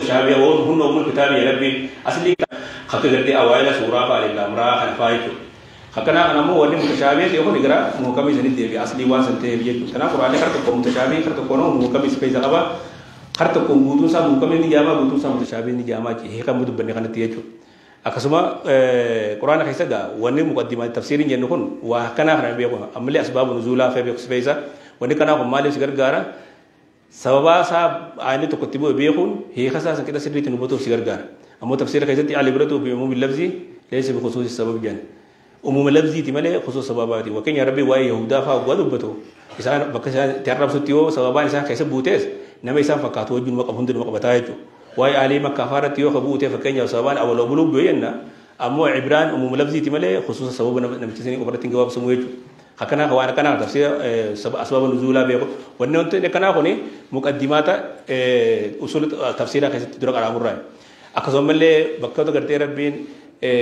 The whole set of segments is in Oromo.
شابه وهم أم الكتاب يا ربي أصلي خك قدي أوائل سورة فالإمام خنفايته خكنا أنا مو ودي متشابه يكون يقرأ محكم يزني دي أصلي واسن تهبيه تنا قرآن كرتكم متشابه كرتكم محكم يسبيز أبا كرتكم بوتون سام محكم نجامة بوتون سام متشابه نجامة هي كم بده بني كانت تيجو أكسما قرآن كيسا جا وني مقدمة تفسيرين جنون وكنا خنا بيكون أملي أسباب نزولا في بيكس بيزا وني كنا هم مالي سكر جارا سببا صاحب عيني تكتبوا بيكون هي خاصة كده سريت نبوتو سكر جارا أما تفسير كيسا تي على برتو بعموم اللفظي ليس بخصوص السبب جان عموم اللفظي تملي خصوص سبباتي وكان يا ربي واي يهودا فاقوالو بتو إنسان بكسا تعرف ستيو سببا إنسان كيسا بوتس نما إنسان فكاتو جن مقبهندر مقبتايجو واي علي مكافارة يو خبوته فكان يا سببان أول بلوغ بيننا أما عبران عموم اللفظي تملي خصوص سبب نمتسني كبرتين جواب سمويجو hakana ko kana tafsir asbab nuzula be ko wonne on kana ko ni muqaddimata usul tafsira kaysa tudra ala murray akaso melle bakka to garte rabbin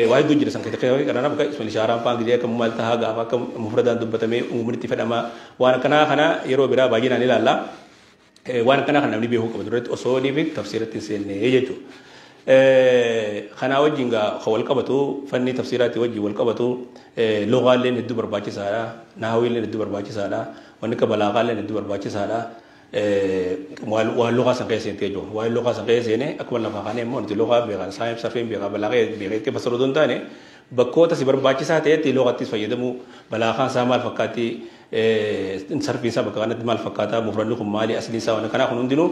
wahid dujira san kayta kana baka ismul ishara pa ngi kam mal ta ga fa kam mufradan dubbatame umurti fadama wana kana yero bira bagina ni lalla wana kana ni be ko durat usuli bi tafsiratin senne yejo خنا وجينغا خول قبتو فني تفسيرات وجي والقبتو لغه لين الدبر باكي سالا نحوي لين الدبر باكي سالا ونك بلاغه لين الدبر باكي سالا واللغه سنقيسين تيجو واللغه سنقيسين اكمل نفخانه مون اللغه بغا سايب سفين بغا بلاغه بغا كبسرو دون تاني بكوتا سيبر باكي ساتي تي لغه تي فيدمو بلاغه سامال فكاتي انصرفي سبق كانت مال فكاتا مفردكم مالي اصلي سا ونكنا كنون دينو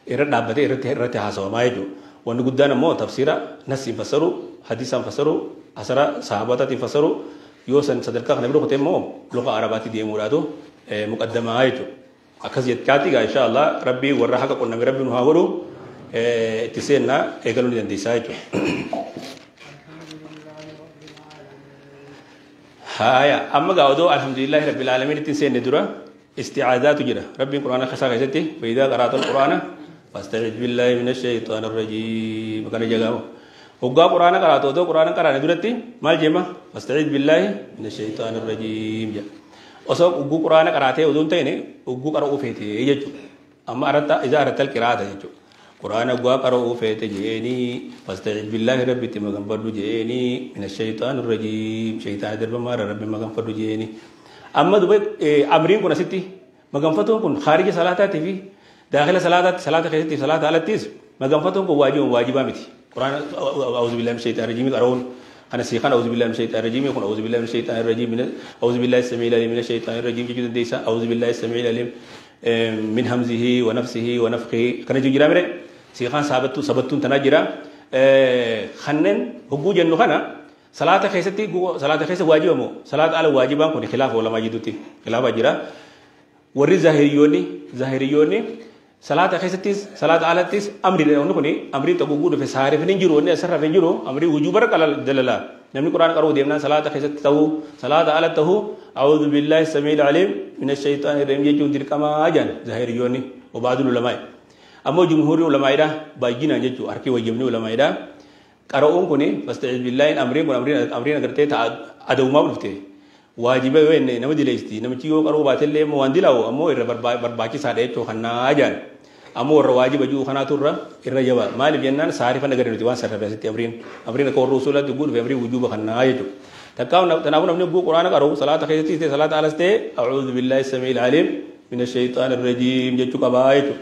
اردابته ارته حاسو مايجو وأن قدنا مو تفسيرا نسي فسروا حديثا فسروا أسرا صحابات فسروا يوسن صدرك خنبرو ختم مو لغة عرباتي دي مرادو مقدمة هايتو أكذا كاتي إن شاء الله ربي ورحك كنا بربي نهاورو تسينا إقلون دي سايتو هايا أما قاودو الحمد لله رب العالمين تسين ندرا استعاذات جرا ربي القرآن خسا خسيتي فإذا قرأت القرآن فاستعذ بالله من الشيطان الرجيم كان جاءوا وقا قرآن قرأتو تو قرآن قرأنا درتي ما جمع فاستعذ بالله من الشيطان الرجيم جا وسو وقو قرآن قرأته ودون تيني وقو قرأوا فيتي يجو أما أردت إذا أردت القراءة يجو قرآن وقا قرأوا فيتي جيني فاستعذ بالله ربي تمغن فردو جيني من الشيطان الرجيم شيطان درب مار ربي مغن فردو جيني أما دبي أمرين كنا ستي مغن فتون كن خارج صلاة تي داخل صلاة خيستي صلاة على التيس ما قنفتهم واجبا متي قرآن أعوذ بالله من الشيطان الرجيم قرؤون أنا سيخان أعوذ بالله من الشيطان الرجيم يكون أعوذ بالله من الشيطان الرجيم أعوذ بالله السميع العليم من الشيطان الرجيم جد ديسا أعوذ بالله السميع العليم من همزه ونفسه ونفخه كان جرا مره سيخان سبتون تناجرا خنن حقوق جنو خنا صلاة خيستي صلاة خيست واجب مو صلاة على واجبا كون خلاف ولا ما جدوتي خلاف جرا وري ظاهريوني صلاة خيستيس صلاة على تيس أمري لأنه كني أمري تبغوا في سهارة فنجرو نه أسرع فنجرو أمري وجوبر كلا دللا نمني قرآن كارو ديمنا صلاة خيست تهو صلاة على تهو أعوذ بالله السميع العليم من الشيطان الرجيم يجون تلك ما أجن ظاهر يوني وبعض العلماء أما جمهور العلماء ده باجينا جتوا أركي وجمهور العلماء ده كارو كني فاستعذ بالله أمري نقدر أدو ما بنفته واجبه وين نمدي ليستي نمشيو كارو باتل مو عندلاو أمو إر برباكي سادة تو خنا أجن أمو الواجب جو خنا تورا إر جوا مالي بيننا ساري فنقدر نتوان ساري بس أمرين كور رسولة تقول في أمري وجوب خنا أجو تناول نبني بو قرآن كارو صلاة خيستي صلاة على استي أعوذ بالله السميع العليم من الشيطان الرجيم جتو كبايتو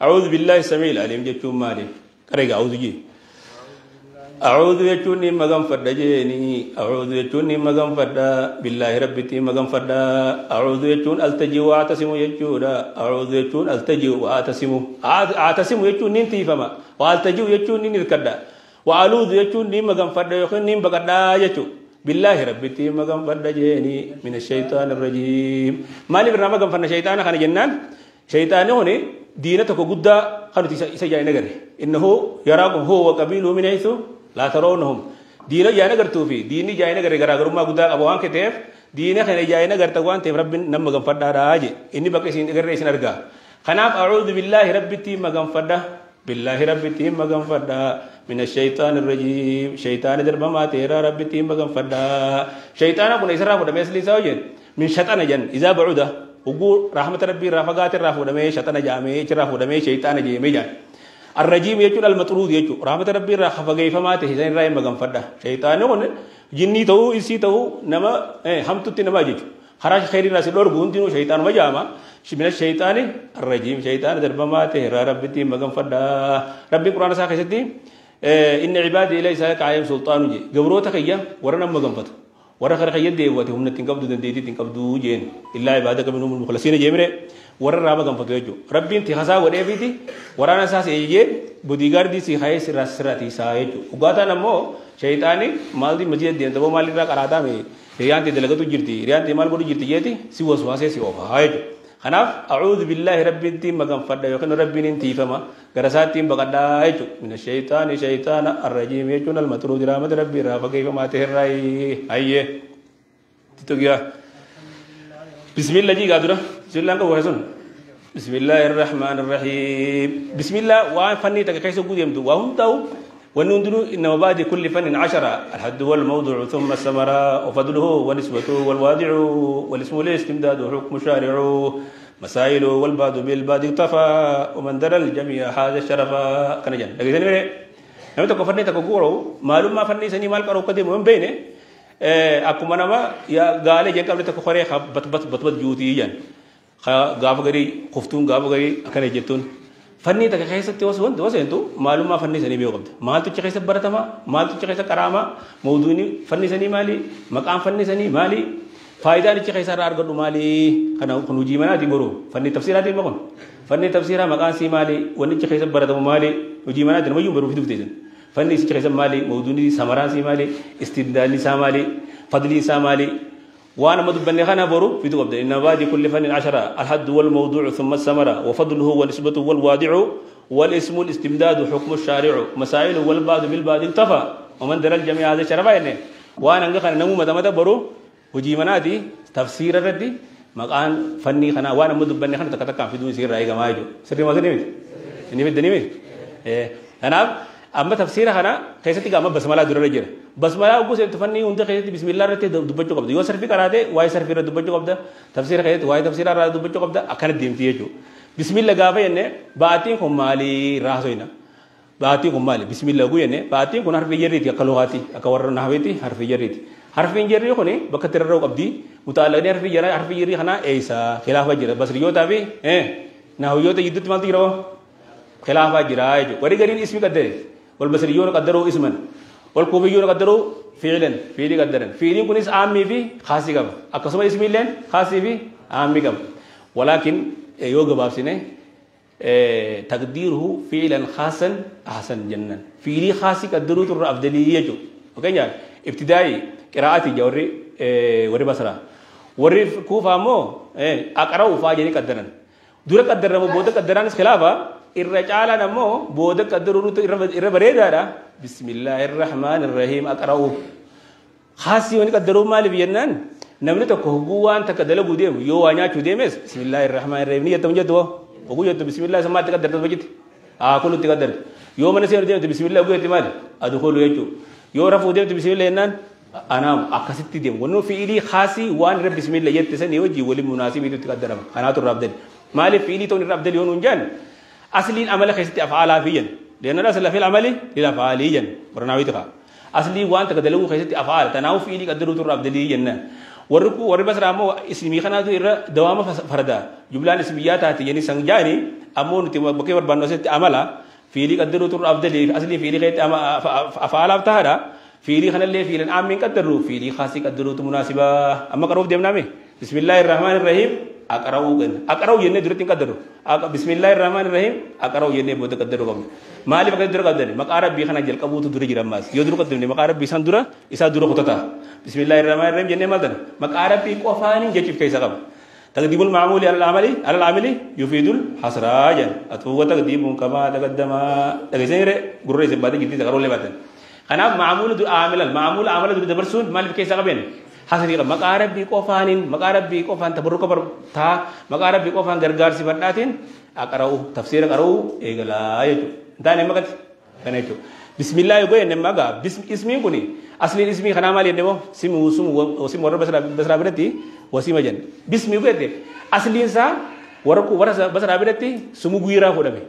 أعوذ بالله السميع العليم جتو مالي كريجا أعوذ جي أعوذ بيتوني مغم فردا جيني أعوذ بيتوني مغم فردا بالله ربتي مغم فردا أعوذ بيتون التجي وأعتصم يجودا أعوذ بيتون التجي وأعتصم أعتصم يجون ننتي فما والتجي يجون ننكدا وأعوذ بيتون مغم فردا يخن بغدا يجو بالله ربتي مغم فردا جيني من الشيطان الرجيم مالي برنامج مغم فردا شيطان خان جنان شيطان هوني دينتك قدا خانو تيسا نغري إنه يراكم هو وقبيله من حيث لا ترونهم دينا جاينا غرتو في ديني جاينا غري غراغرما غدا ابوان كتف دينا خنا جاينا غرتا وان تي رب نم مغم فدا راجي اني بقى سين غري سين ارغا خنا اعوذ بالله ربتي مغم فدا بالله ربتي مغم فدا من الشيطان الرجيم شيطان درب ما تيرا ربتي مغم فدا شيطان كن اسرا فدا مسلي سوجن من شيطان جن اذا بعد وقول رحمه ربي رفقات الرافو دمي شيطان جامي چرا فدا مي شيطان جي مي جان الرجيم يجون المطرود يجو رحمة ربي راح فجأي فما تهزين راي مجمع فردا شيطان يقول جني تو إنسي تو نما هم تطي نما جيجو خراج خير الناس لور بوندينو شيطان ما جاما من الشيطان الرجيم شيطان درب ما تهرا ربي تي مجمع فردا ربي قرآن ساق ستي إن عبادي ليس لك عليهم سلطان جي جبروتك إياه ورنا مجمع فرد ورا خير خير ديواتي هم نتنقبض دنديتي تنقبضو جين إلا عبادك منهم المخلصين جيمره ورا رابا كم فتوجو ربي انت خسا وديبيتي ورا نساس يجي بوديغار دي سي خاي سراتي سايجو وغاتا نمو شيطاني مال دي مجيد دي تبو مال را قرادا مي ريان دي دلغتو جيرتي ريان دي مال بودو جيرتي يتي سي وسواسه سي اوفا هايجو خناف اعوذ بالله ربي انت مغم فدا يكن ربي انت فما غرساتي بغدا هايجو من الشيطان شيطان الرجيم يكون المطرود رحمه ربي را فكيف ما تهراي ايه تتوغيا بسم الله جي قادرة بسم الله كويسون بسم الله الرحمن الرحيم بسم الله وفني تكيس وجود يمدو وهم تاو ونندرو إن مبادئ كل فن 10 الحد والموضوع ثم الثمرة وفضله ونسبته والوادع والاسم الاستمداد وحكم شارع مسائل والباد بالباد اكتفى ومن درى الجميع هذا الشرف كان جن لكن نمرة نمرة تكفرني تكوكورو معلوم ما فني سني مال كارو كده مهم بينه aku mana ma ya gale je kable tak khore khab bat juti yan gaaf gari khuftun gaaf gari akane jetun fanni tak khaysat wasun wasen tu malum ma fanni sani be qabd mal tu khaysat baratama mal tu khaysat karama mawduni fanni sani mali maqam fanni sani mali faida ni khaysat ar gadu mali kana kunuji mana di boru fanni tafsirati makon fanni tafsira maqam si mali wani khaysat baratama mali uji mana dan mayu baru fitu fitu فني سكرة مالي موضوعي سمران سيمالي استدلالي سامالي فضلي سامالي وانا مدبني خنا برو في دوب إن بعد كل فن 10 الحد والموضوع ثم الثمرة وفضله ونسبته والوادع والاسم الاستمداد وحكم الشارع مسائل والبعض بالبعض انتفى ومن درى الجميع هذا شرفين وانا نخنا نمو متى برو وجي منادي تفسير ردي مكان فني خنا وانا مدبني خنا تكتك في دون سير راي جماعه سري ما سنيمي نيمي دنيمي انا أما تفسير هنا كيسة تيجا أما بسملا دورة رجير بسملا أقول سيد تفني وندك كيسة بسم الله رتة دبّجو قبض يو سرفي كراده واي سرفي رد دبّجو قبض تفسير كيسة واي تفسير رد دبّجو قبض أكان ديم تيجو بسم الله قابة ينّه باتين كمالي راسوينا باتين كمالي بسم الله قوي ينّه باتين كون حرف يجريتي أكلوهاتي أكورر نهويتي حرف يجريتي حرف يجري كوني بكتير رو قبضي متعلقني حرف يجري خنا إيسا خلاف وجرا بس ريو تابي نهويو تيجدت مالتي رو خلاف وجرا يجو وري قرين اسمي كده والبصريون قدروا اسما والكوفيون قدروا فعلا فعلي قدرن فعلي كنيس عامي في خاصي كم أقسم اسمي لين خاصي في عامي كم ولكن يوجب بابسنه تقديره فعلا خاصا أحسن جنن فعلي خاصي قدروا ترى أفضلية جو وكان يعني ابتدائي قراءتي جوري وري بصرة وري كوفا مو أقرأوا فاجني قدرن دورة قدرن وبودة قدرن خلافه الرجال نمو بودك قدروا إربريدا بسم الله الرحمن الرحيم أقرأوا خاصي وني قدروا مال بينن نمني تكهجوان تكدل بوديم يو أنيا توديمس بسم الله الرحمن الرحيم نية تمجدوا بقول يا بسم الله سمعت تقدر تبجت كله تقدر يوم أنا سير ديم بسم الله بقول تمال أدخل ويجو يو رفو ديم بسم الله إنن أنا أكسرت ديم ونو في إلي خاصي وان رب بسم الله يتسن يوجي ولي مناسب يدو تقدرهم أنا ترى عبدل مالي في إلي توني عبدل يونون جان أصلي العمل خيستي أفعال فيا لأن الأصل في العمل للأفعاليا برناويتها أصلي وان تقدلوا خيستي أفعال تناو في لي قدروا ترى عبدليا وركو وربس رامو اسمي خناتو إرى دوام فردا جملان اسميات هاتي يعني سنجاني أمون تيم بكي وربانو ست عملا في لي قدروا ترى عبدلي أصلي في لي خيت أفعال أفتهرا في لي خنا اللي في الأنعام من قدروا في لي خاصي قدروا مناسبة أما كروف ديم نامي بسم الله الرحمن الرحيم أقرأوا ينّي درتين قدروا بسم الله الرحمن الرحيم أقرأوا ينّي بود قدروا كم مالي بقدر درا قدرني مقارب بيخنا جل كابوتو دري جراماس يودرو قدرني مقارب بيسان درا إسا درو خطتا بسم الله الرحمن الرحيم ينّي مالدنا مقارب بيكو فاني جيف كيسا كم تقديم المعمول على العمل يفيد الحسراجا أتوه تقديم كما تقدم تقديم غرور سبادة جدي تقرأوا لباتن أنا معمول المعمول عمل دري دبرسون مالي بكيسا كبين hasilnya makarab bi kofan tabaruk kabar ta makarab bi kofan gargar sifatnatin akarau tafsir akarau egala itu dan emakat karena itu bismillah gue nemaga ismi kuni asli ismi khana mali nemo simu usim warna basra berarti wasima jan bismi gue te asli insa warku warasa basra berarti sumu guira ko dame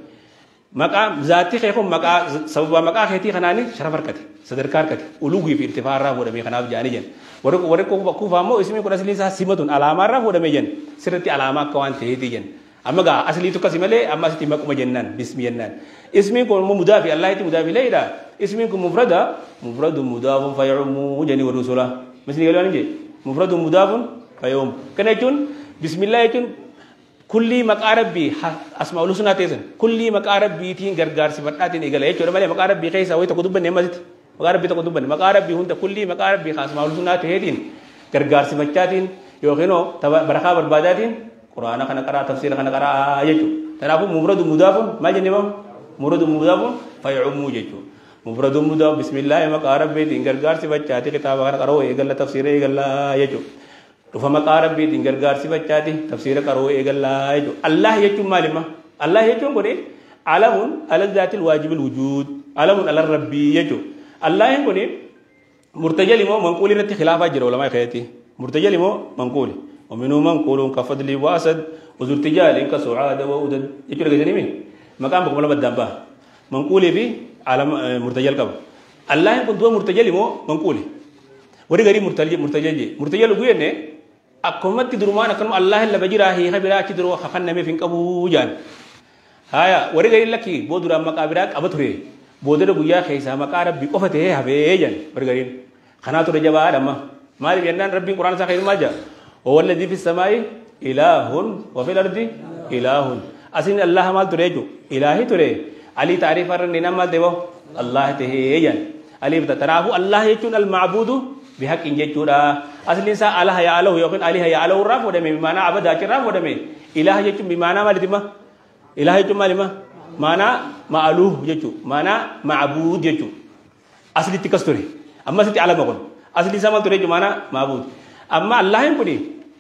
مقام ذاتي خيكم مقام سبب مقام خيتي خناني شرف ركتي صدر كاركتي أولوغي في ارتفاع راه ولا ميخناف جاني جن ورك كوفامو اسمي كنا سلي سا سيمتون علامة راه ولا ميجن سرتي علامة كوان تهدي جن أما جا أصلي تو كسيمله أما ستي مكو مجنن بسم جنن اسمي كون مضاف الله تي مضاف إليه دا اسمي كون مفردا مفرد مضاف فيعم جني ورسوله مثل قالوا نجي مفرد مضاف فيعم كنا يجون بسم الله يجون كل مقارب بي أسماء الحسنى تيسن كل مقارب بي تين غرغار صفاتين إيجاله يجوا ماله مقارب بي كيسا ويتا كتب بني مزت مقارب بي تكتب بني مقارب بي هون كل مقارب بي أسماء الحسنى تهدين غرغار صفاتين يوخينو تبا بركة برباداتين قرآن خنا قرأ تفسير خنا قرأ يجوا تنافو مفرد مضاف ما جنبه مفرد مضاف فيعم يجوا مفرد مضاف بسم الله مقارب بي تين غرغار صفاتين كتاب خنا قرأ إيجاله تفسير إيجاله يجوا فما قارب بيت إنجر غارسي بچاتي تفسير كرو إيجلا يجو الله يجوم مالما الله يجوم كوري علم على ذات الواجب الوجود علم على الربي يجو الله يكوني مرتجل مو منقول رتي خلافة جرو لما يخيتي مرتجل مو منقول ومنه منقول كفضل واسد وزرتجال إنك سعادة وأودد يجو لكذا نمي مكان بكم لما بدأ منقول في علم مرتجل كم الله يكون دوا مرتجل مو منقول وري غري مرتجل لقوي نه أكمل تدرمان أكمل الله اللي بجراه هي خبرة تدرو خفنا مي فين كابو جان هايا وري غير لكي بودرا مكابرك أبتوري بودرا بويا خيسا مكارب بيكوفته هبه جان وري غير خناتو رجبا دما ما لي بينان ربي القرآن سخير ما جا هو الذي في السماء إله وفي الأرض إله أسين الله مال تريجو إلهي تري علي تعريف الرنين مال دبو الله تهي جان علي بتتراه الله يكون المعبود بحق إنجتورا أصل إنسان الله يعلو يقول عليه يعلو الرب ودمي بمعنى عبد أكيد الرب ودمي إله يجتم بمعنى ما لديما إله يجتم ما لما معنى معلوه يجتم معنى معبود يجتم أصل تكستوري أما ستي على مقول أصل إنسان ما تريج معنى معبود أما الله يقولي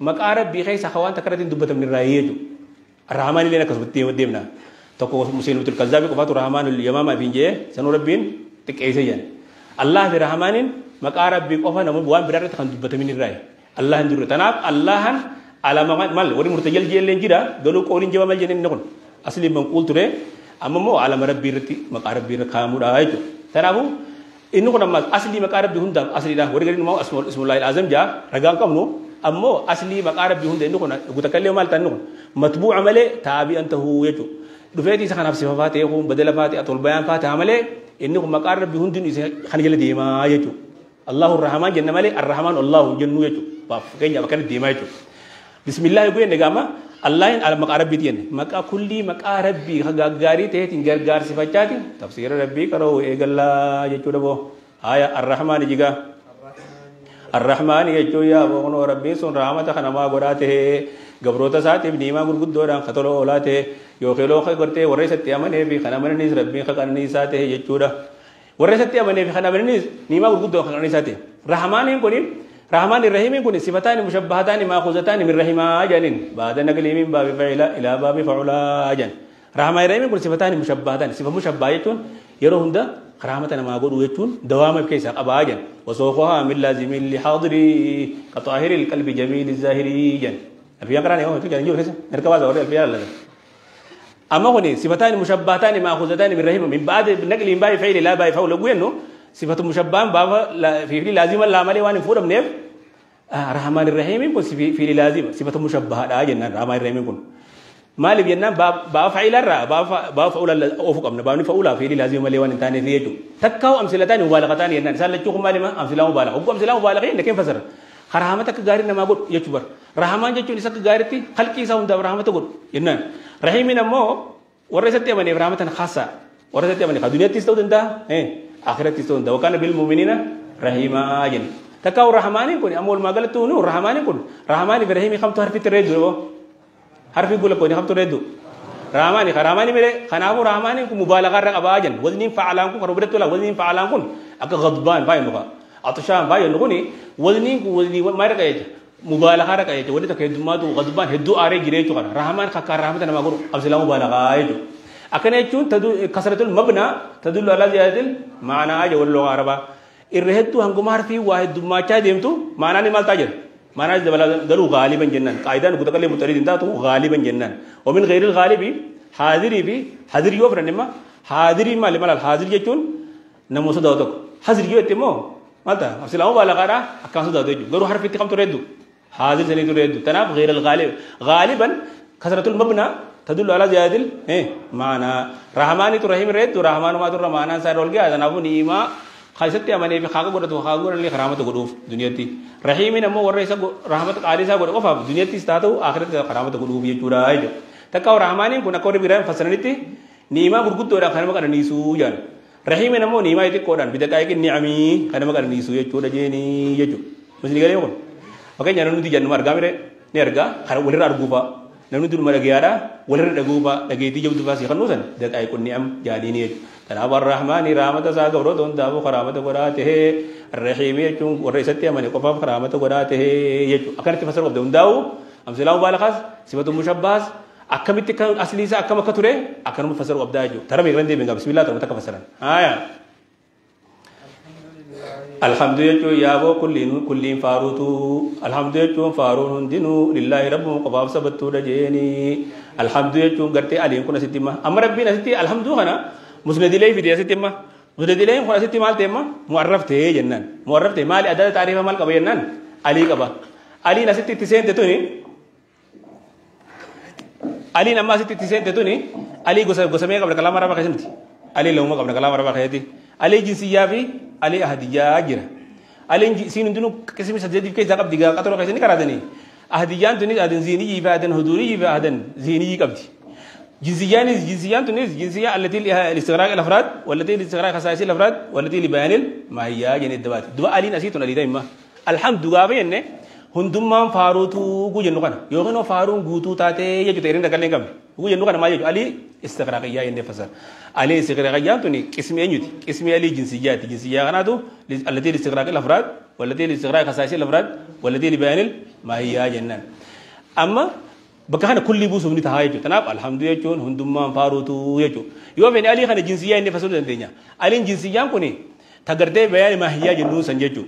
مكارب بخير سخوان تكرتين دبته من الرأي يجتم الرحمن اللي نكسبتي وديمنا تكو مسلم الكذاب كفات الرحمن اليمامة بينجي سنوربين تكيسيان الله الرحمن مقارب بيقوفا نمو بوان برارة تخان دبتا من الرأي الله اندر تناب الله على مال وري مرتجل جيل لنجيدا دولو قولين جوا مال جنين نقول أصلي منقول تري أما مو على مرب بيرتي مقارب بير كامو رايتو تنابو إنه كنا مال أصلي مقارب بيهوندا أصلي ده وري غير نمو اسم الله العظيم جا رجعان كم نو أما أصلي مقارب بيهوندا إنه كنا قتكلم مال تنو متبوع عمله تابي أنت هو يجو دفعتي سخنا في صفاته يقوم بدل فاتي أطول بيان فاتي عمله إنه مقارب بيهوندا خنجل ديما يجو الله الرحمن جنة مالي الرحمن الله جنة يجو فكينيا بكرة ديما يجو بسم الله يقول نجامة الله على مقارب بيتين مكا كلي مقارب بي خجاري تيه تنجر جار صفاتي تفسير ربي كرو إيجلا يجو دبو آية الرحمن جيجا الرحمن يجو يا بونو ربي سون رحمة خنما غراته غبروتا ساتي بنيما غرغد دوران خطلو اولاته يوخلو خغرته وريسة تيامنه بي خنمننيس ربي خقرني ساته يجو ده ورثتي أمني في خنا برنيس نيما بقول خنا نساتي رحمن يكونين رحمن الرحيم يكونين صفتان مشبهتان مأخوذتان من رحمة جانين بعد نقل من باب فعل إلى باب فعلا جان رحمن الرحيم يكون صفتان مشبهتان صفة مشبهة يكون يروهم ده رحمة ما أقول يكون دوام بكيس أبا جان وسوقها من لازم لحاضري كطاهر القلب جميل الزاهري جان الفيان كراني هو تيجي نجور كذا نركب هذا ورا الفيان لذا أما هوني صفتان مشبهتان مأخوذتان من رحمة من بعد نقل من باب فعل لا باب فعل لقوي إنه صفة مشبهة باب في لازم لا عمله وان فور من نف رحمن الرحيم يكون في لازم صفة مشبهة لا جنان رحمن الرحيم يكون ما اللي بيننا باب فعل الرا باب فعل أوفق أمنا باب فعل في لازم ماله وان تاني فيجو تكاو أمثلتان مبالغتان ينان سال لجوهم ماله ما أمثلة مبالغة هو أمثلة مبالغين لكن فسر رحمتك غاري نما قول يجبر رحمن جتشو نسك غارتي خلقي ساون دام رحمتك قول ينان رحيمنا مو ورثتي أمني رحمة خاصة ورثتي أمني خدوني تستو دندا آخرت تستو دندا وكان بالمؤمنين رحيما جن تكاو رحماني كوني أمول ما قالت تونو رحماني كون رحماني برحيمي خم تحرف تردو حرف يقول لك كوني خم تردو رحماني مره خنابو رحماني كو مبالغة رق أباجن وزنين فعلان كون خربرت ولا وزنين فعلان كون أك غضبان باي نقا عطشان باي نقولي وزنين ما رق أيج مبالغة رق أيج ولي تكيدمات وغضبان هدو آري جريتو كنا رحمان خكار رحمة أنا ما أقول أبسلا مبالغة أيج أكنه يجون كسرة المبنى تدل على زيادة المعنى أجا واللغة العربية الرهتو هنقوم عارفين واحد ما تجدم تو معنى نمال تاجر معنى دلو غالبا جنان قاعدة نقول تكلم متردين تاتو غالبا جنان ومن غير الغالب حاضر في حاضر يوفر نما حاضري مالي مال الحاضر جتون نمو صداتك حاضر جيت مو مالتا أصلاً ولا غارة أكان صداتك جو غيره حرف تكم تريدو حاضر سني تريدو تناب غير الغالب غالبا كثرة المبنى تدل على زيادة معنى رحماني ترحيم ريد رحمان ما ترحمانا سارول جا تنابو نيما خايسة أماني في خاغو برا تو خاغو اللي خرامة تقولوف دنيا تي رحيمي نمو ورّيسا رحمة عاليسا برا وفا دنيا تي استاتو آخرت خرامة تقولوف يجورا أيجو تكاو رحماني كنا كوري بيرام فسرنيتي نيما بركوت تورا خرامة كنا نيسو جان رحيمي نمو نيما يتي كوران بيدا كاي كن نعمي خرامة كنا نيسو يجورا جيني يجو مسلم كلام يقول makanya nanu di januar gamire nerga khara wolir arguba nanu dur mara giara wolir daguba dagi ti jabdu fasi khanusan dak ay kun ni'am jadi ni tanabar rahmani rahmata sa gawro don dabu karamata gorate arrahimi chung warasati amane ko fa karamata gorate yetu akan ti fasar don daw amsalahu balakhas sibatu mushabbas akamit kan asli sa akama kature akan mufassaru abdaju tarami grande benga bismillah tarmata ka fasaran aya alhamdulillah yabo kullin farutu alhamdulillah farun dinu lillahi rabbu qabab sabatu dajeni alhamdulillah garte ali kuna sitima am rabbina sitti alhamdulillah musnadilay fi sitima musnadilay kuna sitima tema muarraf te jannan muarraf te mali adad ta'rif mal qabayannan ali qaba ali nasitti tisen tetuni ali namma sitti tisen tetuni ali gosa me qabla kalama raba khasimti ali lawma qabla kalama raba khayati ali jinsiya fi ali ahdiya jira ali sin dunu kismi sajadi ke zakab diga qatro kaysani karadani ahdiyan tunis adan zini fa adan huduri fa adan zini qabdi jinsiyan tunis jinsiya allati listighraq al-afrad والتي listighraq khasais al-afrad والتي لبيان الماهيه يعني الدوات دو ali nasitun ali daima alhamdu gabayenne hundumman farutu gujennu kana yohino farun gutu tate yeju terin daga lengam gujennu kana ma yeju ali istighraqiyya yende fasar ali istighraqiyya tuni qismi enyuti qismi ali jinsiyat jinsiyya kanatu allati listighraq al-afrad والتي listighraq khasais al-afrad والتي لبيان الماهيه jannan amma baka kana kulli busu ni tahayeju tanab alhamdulillah hundumman farutu yeju yo ben ali kana jinsiyya yende fasar denya ali jinsiyya kuni tagarde bayan mahiya jinnu sanjeju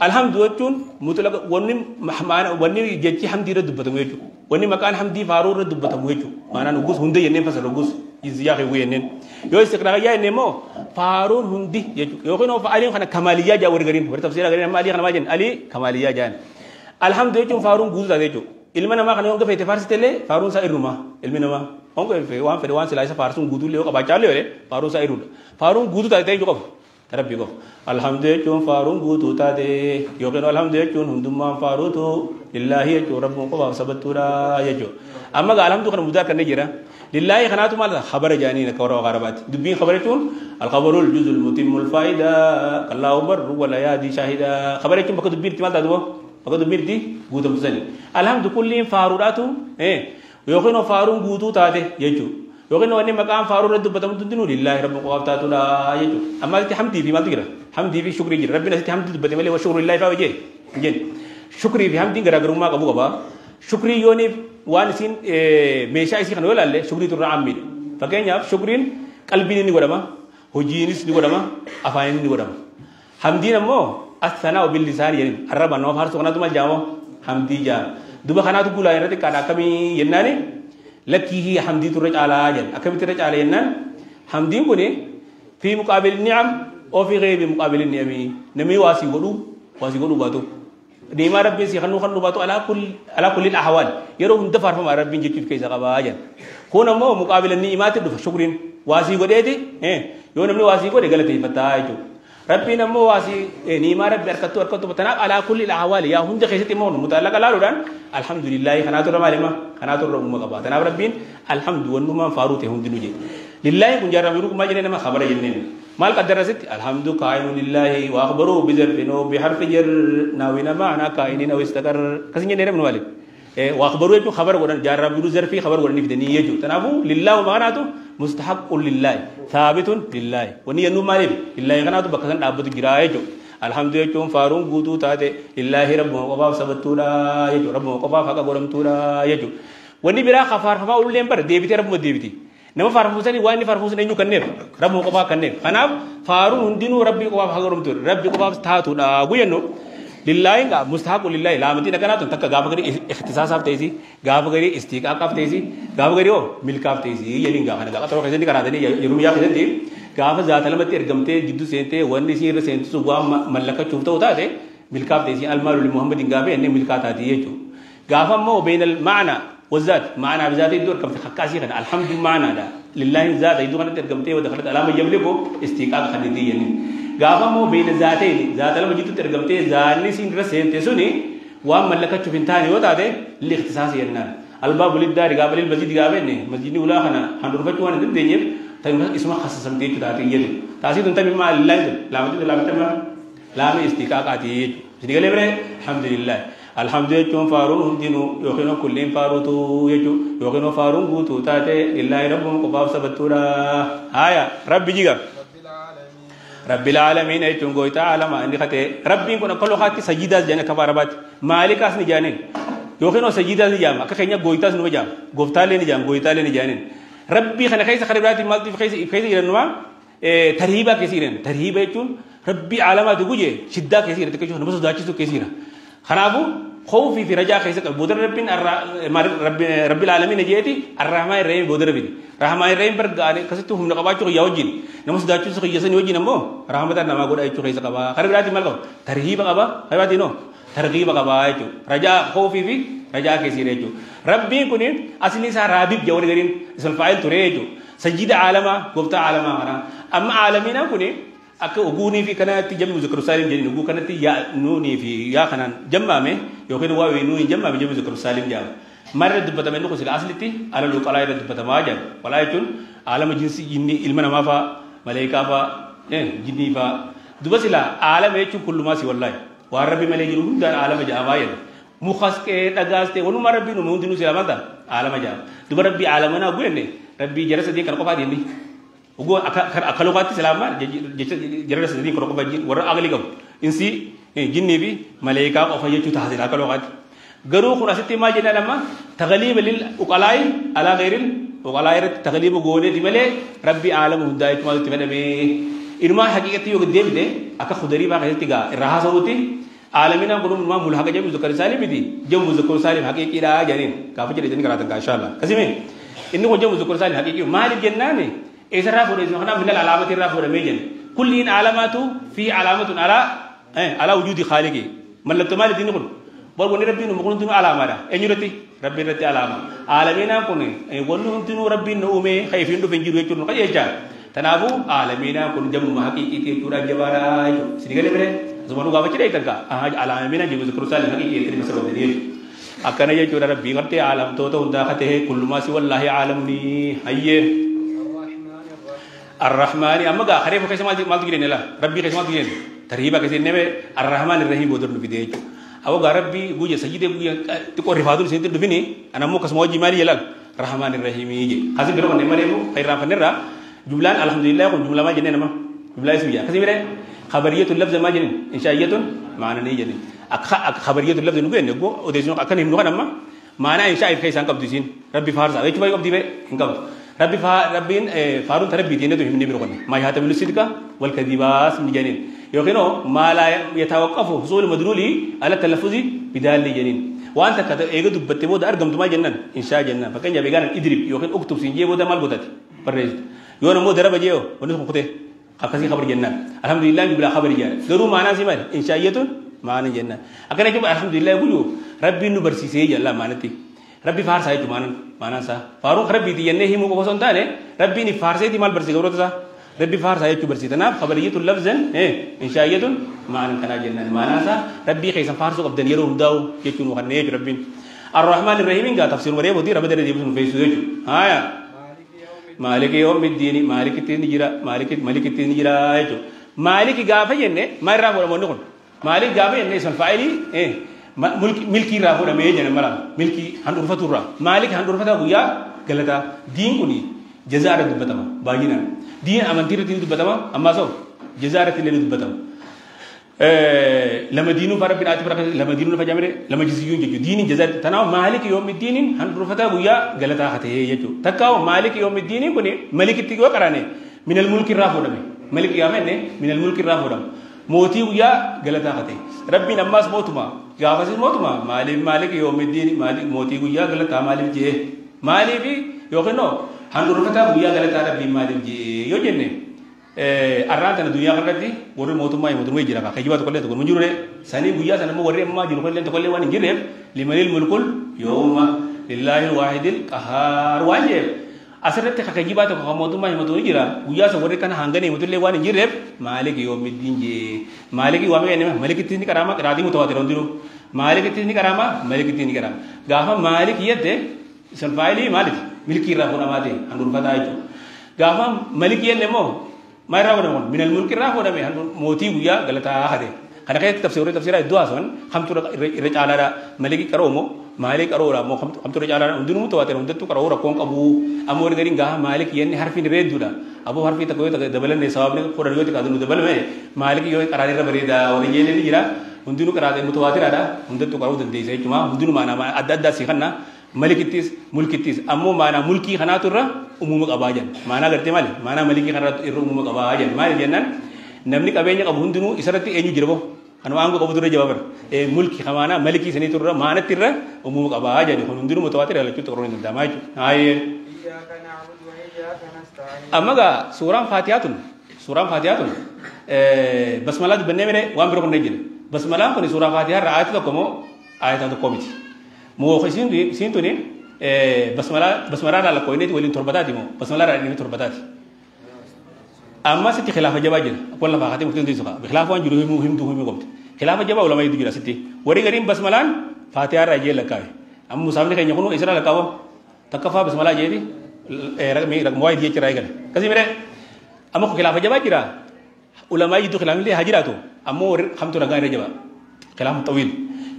alhamdulillah mutlaq wonni mahmana wonni jechi hamdi raddubata weju wonni makan hamdi faru raddubata weju mana nugus hunde yenne fasal nugus izya xewu yennen yo istiqra ya nemo farun hundi yeju yo xino fa ali xana kamaliya ja wor garim wor tafsira garim ali xana majin ali kamaliya jan alhamdulillah farun guzu yeju ilmana ma xana yo ngafete farsitele farun sa iruma ilmina ma on ko fe wan fe wan sila sa farsun gudu le ko ba chale le farun sa iruda farun gudu ta tay ko rabbi ko alhamdulillah farun gutu tade yogeno alhamdulillah hundumma farutu lillahi ya rabbu ko sabatura yajo amma ga alhamdulillah mudar kan jira lillahi khanatu mal khabar jani na kawra garabat dubbi khabaratun al khabarul juzul mutimul faida kallahu bar wala yadi shahida khabaratun bakadu bir timal tadu bakadu bir di gutum sani alhamdulillah kulli faruratu yogeno farun gutu tade yajo yogeno wani maqam faru raddu batam tudinu lillahi rabbil qawtatu la yaju amma ti hamdi fi madira hamdi fi shukri jir rabbina ti hamdi batam le wa shukru lillahi fa waje jen shukri fi hamdi gara garuma qabu qaba shukri yoni wan sin mesha isi kan wala le shukri tur ammi fakenya shukrin qalbini ni godama hojinis ni godama afani ni godama hamdi namo as-sana'u bil lisan yani araba no farsu kana tumal jamo hamdi ja duba kana tu kula yarati kana kami yennani لكي هي حمدي ترج على أجل أكمل ترج على ينن حمدي كوني في مقابل النعم أو في غير مقابل النعم نمي واسي قلو باتو نيما ربي سي خنو باتو على كل الأحوال يرو هم دفار فما ربي جيتو كيسا قبا أجل كون مو مقابل النعمات دفع شكرين واسي قد ايتي يو نمي واسي قد غلطي فتايجو ربي نمو واسي نيما ربي أركتو بتناب على كل الأحوال يا هم جخيستي مون متعلق على رودان الحمد لله خناتو رمالما خناتو رمو قبا تناب ربين الحمد ونما فاروته هم دنوجي لله كن جرب يروك ما جنين ما خبر جنين مال قدر ست الحمد قائم لله واخبروا بظرف بحرف جر ناوينا معنا كائنين او استقر كسين جنين من والد واخبروا يجو خبر ودان جرب يرو ظرفي خبر ودان نفدني يجو تنابو لله ومعناته مستحق لله ثابت لله وني ينو مالي لله خناتو بكسن دابت جرايجو الحمد لله فارون غوتو تاته لله رب وقبا سبتورا يجو رب وقبا فقا غرم تورا يجو وني برا خفار فما اول لمبر ديبتي رب ديبتي نما فارفوسني واني فارفوسني نيو كنيف رب وقبا كنيف خنا فارون هندينو ربي وقبا فقا غرم تور ربي وقبا تاتو دا غينو lillahi ga mustahaqu lillahi lamati da kana tun takka gafa gari ikhtisas af taysi gafa gari istiqaq af taysi gafa gari o milk af taysi yelin ga kana ga taro kayse kana dani yerum ya kayse gafa zat alamati ergamte jiddu sente wonni sir sente suwa mallaka chufta hota de milk af taysi al malu li muhammadin gafa enne milkata tiyecho gafa mo bainal ma'na wazat ma'na bizati dur kam khakasi kana alhamdulillah ma'na da lillahi zat idu kana ergamte wa dakhalat alama yamliku istiqaq khadidi yelin gafa mo bayna zaatayn zaat al majitu tergamte zalni sin rasente suni wa malaka chufintani wata de li ikhtisas yerna al bab lid dar gabal al masjid gabene masjid ula khana handur fatu wan de nyep tay isma khassasam te tudati yel tasid unta mimma lillahi la majid la matama la mi istiqaqati sidigale bre alhamdulillah alhamdulillah farun dinu yokhino kullin farutu yeju yokhino farun gutu tate lillahi rabbum qaf sabatura aya rabbi jiga رب العالمين ايتون غوي تعالى ما عندي خته ربي كنا كل خاتي سجيدا جانا كباربات مالكاس ني جانين يوخينو سجيدا ني جام اكخنيا غويتاس نو جام غوفتالي ني جام غويتالي ني جانين ربي خنا خيس خربات مالتي خيس خيس يرنوا ترهيبا كثيرن ترهيبا ايتون ربي علامات غوجي شده كثير تكجو نبس داچو كثير خرابو خوفي في رجاء خيس بودر ربين رب العالمين جيتي الرحمن الرحيم بودر ربين الرحمن الرحيم برغاني كسيتو هم نقباچو يوجين نمس داچو سو يسن يوجين نمو رحمت نما غود ايچو خيس قبا خربات مالو ترهيب قبا خربات نو ترغيب قبا ايچو رجاء خوفي في رجاء كثير ايچو ربي كوني اصلي سا رابيب جور غرين اسم فاعل تريجو سجد عالما غفتا عالما اما عالمين كوني akka uguni fi kanati jamu zikru salim jeni ugu kanati ya nuni fi ya kanan jamma me yo kedo wawe nuni jamma me jamu zikru salim jam marre dubata men ko sil asliti ala lu qala ila dubata ma jam walaitun alama jinsi jinni ilmana ma fa malaika fa jinni fa dubasila alama e kullu ma si wallahi wa rabbi malaiki dum dan alama jama ya mukhaske dagaste wonu marabbi no mundinu silamata alama jam dubarabbi alamana guyenne rabbi jarasa di kan ko fa di ugo akalokati selama jere sedini ko ko bajin wara agali gam insi jinni bi malaika ko fa yetu tahzil akalokati garu khuna sitti ma jina lama taghlib lil uqalai ala ghairil uqalai taghlib gone dimale rabbi alam hudayat ma timane be irma haqiqati yo debde aka khudari ba gati ga raha sawti alamina guru ma mulhaga jamu zikr salim bi jamu zikr salim haqiqi da jarin ka fa jere jani karatan ka inshallah kasime inni ko jamu zikr salim haqiqi mali jannani إذا رافور إذا هنا من العلامات الرافور ميجن كلين علامات في علامة على وجود خالقه من لتمال الدين كله بقول ربي نمكن تنو علامة ده إنجرتي ربي رتي علامة عالمينا كونه قولوا تنو ربي نومه خايفين دو بنجيرو يجون كذا يجا تنابو عالمينا كون جم محكي كي تورا جبارا سيدي بره زمانو غابة كده يتركا عالمينا جم ذكر سال محكي كي تري مسلم دنيا أكنه يجوا ربي غرتي عالم تو هندا خته كل ما سوى الله عالمني هيه الرحمن أما قا خريف كيس ما تقولين لا ربي كيس ما تقولين ترهيبا كيس نبي الرحمن الرحيم بدر نبيديه أو قا ربي بوجي سجده بوجي تقول رفادون سنتر دفني أنا مو كسمو جمالي يلا الرحمن الرحيم يجي خاصة بيرو من نمره خير رافن نرا جملان الحمد لله جملة ما جنين ما جملة اسمية خاصة بيره خبرية اللفظ ما جنين إنشائية معنى نيجي جنين خبرية اللفظ نقول نقول وديسون أكن هم نقول نما معنى إنشائي كيس أنكب ديسين ربي فارس أيش بايق بدي بيه إنكب ربي فارون تربي دينه تو همني بيركون ما يهاتم الصدق والكذباس مجانين يوكينو ما لا يتوقف حصول مدلولي على التلفظ بدال جنين وانت كذا ايغو دبته بود ارغم تما جنن ان شاء جنن فكان يا بيغان ادريب يوكين اكتب سنجي بود مال بوتات بريز يونا مو درب جيو ونس خطه خاصي خبر جنن الحمد لله بلا خبر جان غرو معنا سيمال ان شاء يتون معنا جنن اكن جب الحمد لله بيقولوا ربي نو برسي سي يلا معناتي ربي فارس هاي تمان معنا سا فاروق ربي دي ينه هي مو بوسون تاني ربي ني فارس دي مال برسي غورو تا ربي فارس هاي تو برسي تنا خبريه اللفظ ان شاء يتون معنا كنا جنن معنا سا ربي خيس فارس قبدن يرو داو يكون وخنيه ربي الرحمن الرحيم قال تفسير مريم ودي رب دري بسم في سويت هايا مالك يوم الدين مالك تنجرا مالك تنجرا ايتو مالك غافه ينه ما را بو مونكون مالك غافه ينه اسم فاعلي ملكي را هو مي جن مرا ملكي هندور فتورا مالك هندور فتا بويا غلطا دين كوني جزاء دبتما باغينا دين امانتير تين دبتما اما سو جزاء تين دبتما لما دينو فرب بن اتبر لما دينو فجامره لما جزيون جو دين جزاء تناو مالك يوم الدين هندور فتا بويا غلطا خته يجو تكاو مالك يوم الدين كوني ملك تيغو قرانه من الملك رافو دمي ملك يامنه من الملك رافو دم موتي ويا غلطا خته ربي نماس موتما غافس موتما مالك يوم الدين مالك موتي ويا غلطا مالك جي مالي بي يوخنو هندور فتا ويا غلطا ربي مالك جي يو جنة أرانت أنا الدنيا كردي وري موتما يموتون ويجرا كخيبات كله تقول منجورة سني ويا سنة مو وري ما جنو كله تقول وان جرب لمن الملك يوم لله الواحد القهار واجب asirratti kakajiba to kamotumma himatu jira guya so wori kana hangane mutulle wani jireb maliki yawmiddin je maliki wa me maliki tini karama radi mutawatir ondiru maliki tini karama maliki tini karama gafa maliki yette sanfaili maliki milki rahuna mate andur fadaitu gafa maliki yenne mo mayra wona mon minal mulki rahuna me andur moti guya galata hade kana kay tafsira idwa son khamtu rajala maliki karomo مالك أرولا مو خم ترى جالا عندنا متواتر عندنا تو كرولا كونك أبو أمور غيرين جاه مالك يعني حرفي نريد دولا أبو حرفي تكوي تك دبلن نساب نه كورا ريوت كادو دبل में مالك يوي كرادي ربريدا और ये नहीं जिरा عندنا كرادي متواتر ada عندنا تو كرو دندي سही cuma عندنا mana ما أداد سيخنا ملك التيس ملك التيس أمو mana ملكي خنا ترى umumuk abajan mana gerti mali mana maliki khana iru umumuk abajan mali jennan namni kabenya kabundunu isarati enyu jirbo anu anggo kabudure jawabar mulki khamana maliki seni turra mana tirra umum abaja di khunduru mutawatir ala cutu koroni damaju ay iyyaka na'budu wa iyyaka nasta'in amaga surah fatihah basmalah benne mere wa ambro konne jil basmalah ko surah fatihah ra'at ko mo ayatan to komiti mo khasin sintu ni basmalah ala ko ne wali turbatati mo basmalah ra ni turbatati amma siti khilafa jabajil wala fa khatim tin disuka bi khilafa juru muhim tu muhim gomt khilafa jaba ulama yidu jira siti wari garim basmalan fatiha ra jela kai am musamne kay nyakunu isra la kawo takafa basmalah jedi ragmi rag moy di ciray gal kasi mere amma ko khilafa jaba jira ulama yidu khilafa li hajiratu amma war khamtu raga ra jaba khilafa tawil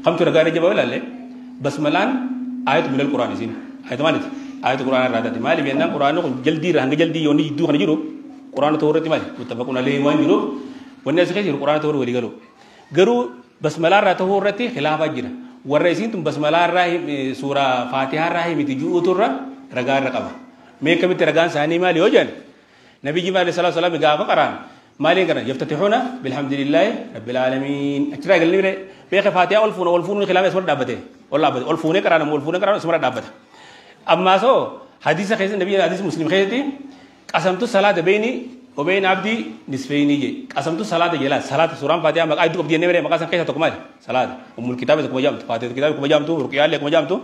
khamtu raga ra jaba wala le basmalan ayat min alquran sin ayat malit ayat alquran ra dati mali benna quran ko jaldi ra nga jaldi yoni yidu khana jiro قرآن تورة مالي متفقون عليه وين جرو والناس كثير القرآن تورة ولي قالوا بسم الله تورة خلاف جرا والرئيسين تم بسم الله سورة فاتحة راهي متجو تورة رجال رقبة ميك كم ترجان ساني مالي وجن نبي جمال عليه الصلاة والسلام قال قرآن مالي قرآن يفتتحون بالحمد لله رب العالمين أشتري قال لي بيخ فاتحة والفون خلاف اسمه دابته والله أبد والفون قرآن اسمه دابته أما سو حديث خيس النبي حديث مسلم خيستي قسمت الصلاة بيني وبين عبدي نصفين يجي قسمت الصلاة جلا صلاة سورة فاتحة ما أيدو بدي نمرة ما قسم كيسة تكمل صلاة الكتاب تكمل جام فاتحة الكتاب تكمل جام تو ركيال تكمل جام تو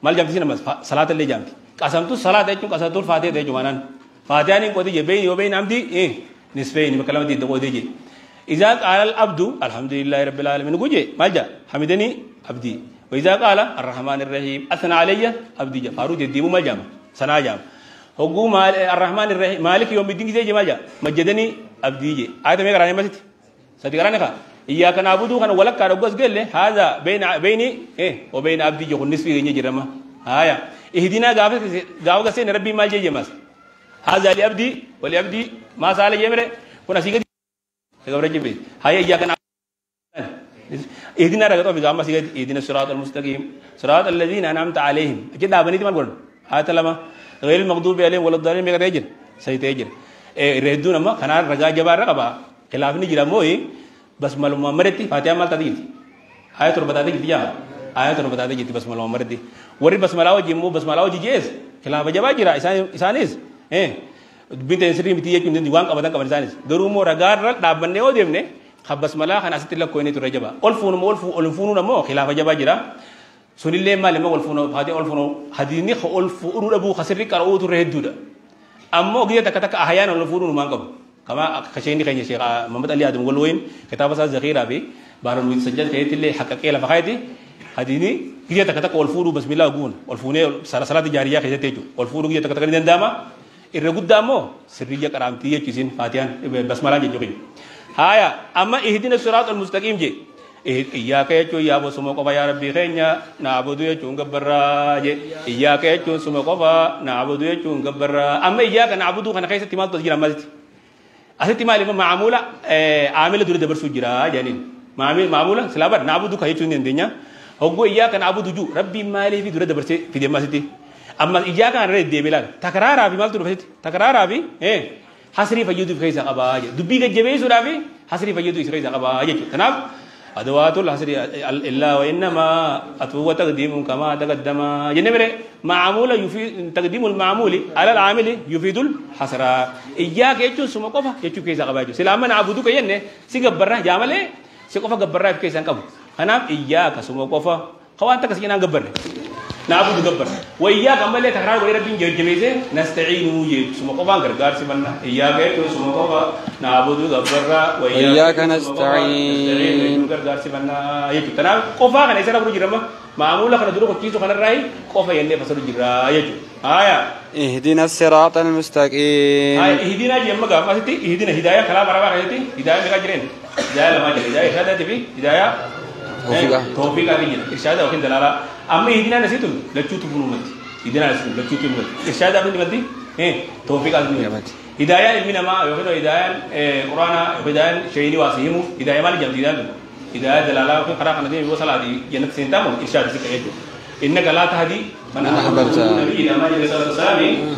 مال جام تسينا بس صلاة اللي جام قسمت الصلاة ده قسمت الفاتحة ده جمانان فاتحة نين قدي بيني وبين عبدي نصفين بكلام دي دو قدي إذا قال العبد الحمد لله رب العالمين قوجي مال جا حمدني عبدي وإذا قال الرحمن الرحيم أثنى علي عبدي جا فارو جدي مو مال جام سنا جام هو الرحمن الرحيم مالك يوم الدين زي جماجة مجدني أبديجي هذا ما يقرأني مسيت ساتيقرأني خا إياك نعبد كان ولا كارجوز قال له هذا بيني وبين أبديجي والنسبة غني جرما هايا إهدينا قاف كسين ربي ما جي جماس هذا لأبدي ولأبدي ما سال جمرة كنا سيجد تقبل جبري هايا إياك نعبد إهدينا رجعوا في جامع سيجد إهدينا الصراط المستقيم صراط الذين أنعمت عليهم أكيد أبني تمان قول هذا لما غير المغضوب عليهم ولا الضالين ميغا ريجن سيتيجن ريدون ما خنا رجا جبار رقبا خلافني جرا موي بس مال محمد فاتحه مال تدي آية بتا دي جديا آية بتا دي جدي بس مال محمد دي وري بس مالاو جيمو بس مالاو جيجيس خلاف جبا جرا إسانيس بنت سري متيه كم دي وان كبدان كبدان إسانيس درومو رجار رك دابنه أو ديمنه خبس مالا خنا ستيلا كويني ترجبا ألفون نمو خلاف جبا جرا سنيلة ما لما والفونو هذه والفونو هذيني والفونو أبو خسري كارو ترهدودا أما أجي تكتك أحيانا والفونو مانكم كما كشيني خيني شيء محمد علي آدم قالوين كتاب ساز زخيرة بي بارون ويسجل كهيت اللي حكى كلا فخايتي هذيني أجي تكتك والفونو بسم الله أقول والفونو صلاة جارية كذا تيجو والفونو أجي تكتك ندامة الرجود دامو سرية كرامتية كيسين فاتيان بسم الله جيجوين هايا أما إهدينا الصراط المستقيم جي إياك يجوا يا أبو سمو كفا يا ربي خينيا نعبدو يجوا نكبرا إياك يجوا سمو كفا نعبدو يجوا نكبرا أما إياك نعبدو خنا خيسة تمال تجرا مزت أسد تمال ما معمولة عامل دور دبر سجرا جانين معمولة سلابر نعبدو خيسة ندينيا هو إياك نعبدو جو ربي مالي في دور دبر سي في دم مزتي أما إياك أنا رد دبلان تكرار أبي مال دور بسيط تكرار أبي حسري فيجود في خيسة أباج دبي كجبي سورابي حصري فيدو إسرائيل قبا يجو تنام أدوات الحصر إلا وإنما أتوه تقديم كما تقدم جنبرة معمول يفيد تقديم المعمول على العامل يفيد الحصر إياك يجو سمكوفا يجو كيسا قبا يجو سلامنا عبدوك ينه سيقبرنا جامله سيقوفا قبرنا في كيسان قبو أنا إياك سمكوفا خوانتك سينا قبرنا نعبد قبر وإياك أمبلي تكرار غير بين جميزه نستعين وجب سمكوفا غرغار سمنا إياك يجو سمكوفا نعبد قبر وإياك نستعين غرغار سمنا يجو تنا كوفا كان إسرا برو جرما معمولا كان دلو كيسو كان الرأي كوفا ينده فسر جرا يجو آية اهدنا الصراط المستقيم اهدنا جيما غا فاسيتي اهدنا هداية كلام مرابا كايتي هداية ميغا جرين هداية لما جرين هداية إرشاد تبي هداية توفيق أبينا إرشاد وكين دلالة أما هدينا نسيتم لچوت بنومتي هدينا نسيتم لچوت بنومتي إرشاد أبينا متي توفيق أبينا هداية إلمنا ما يوكينو هداية قرآن هداية شيني واسيمو هداية مالي جمد هداية دلالة وكين قرآن خندين يوصل هذه جنة سنتامو إرشاد سكايتو إنك لا تهدي من أحببت النبي لما جل صلى الله عليه وسلم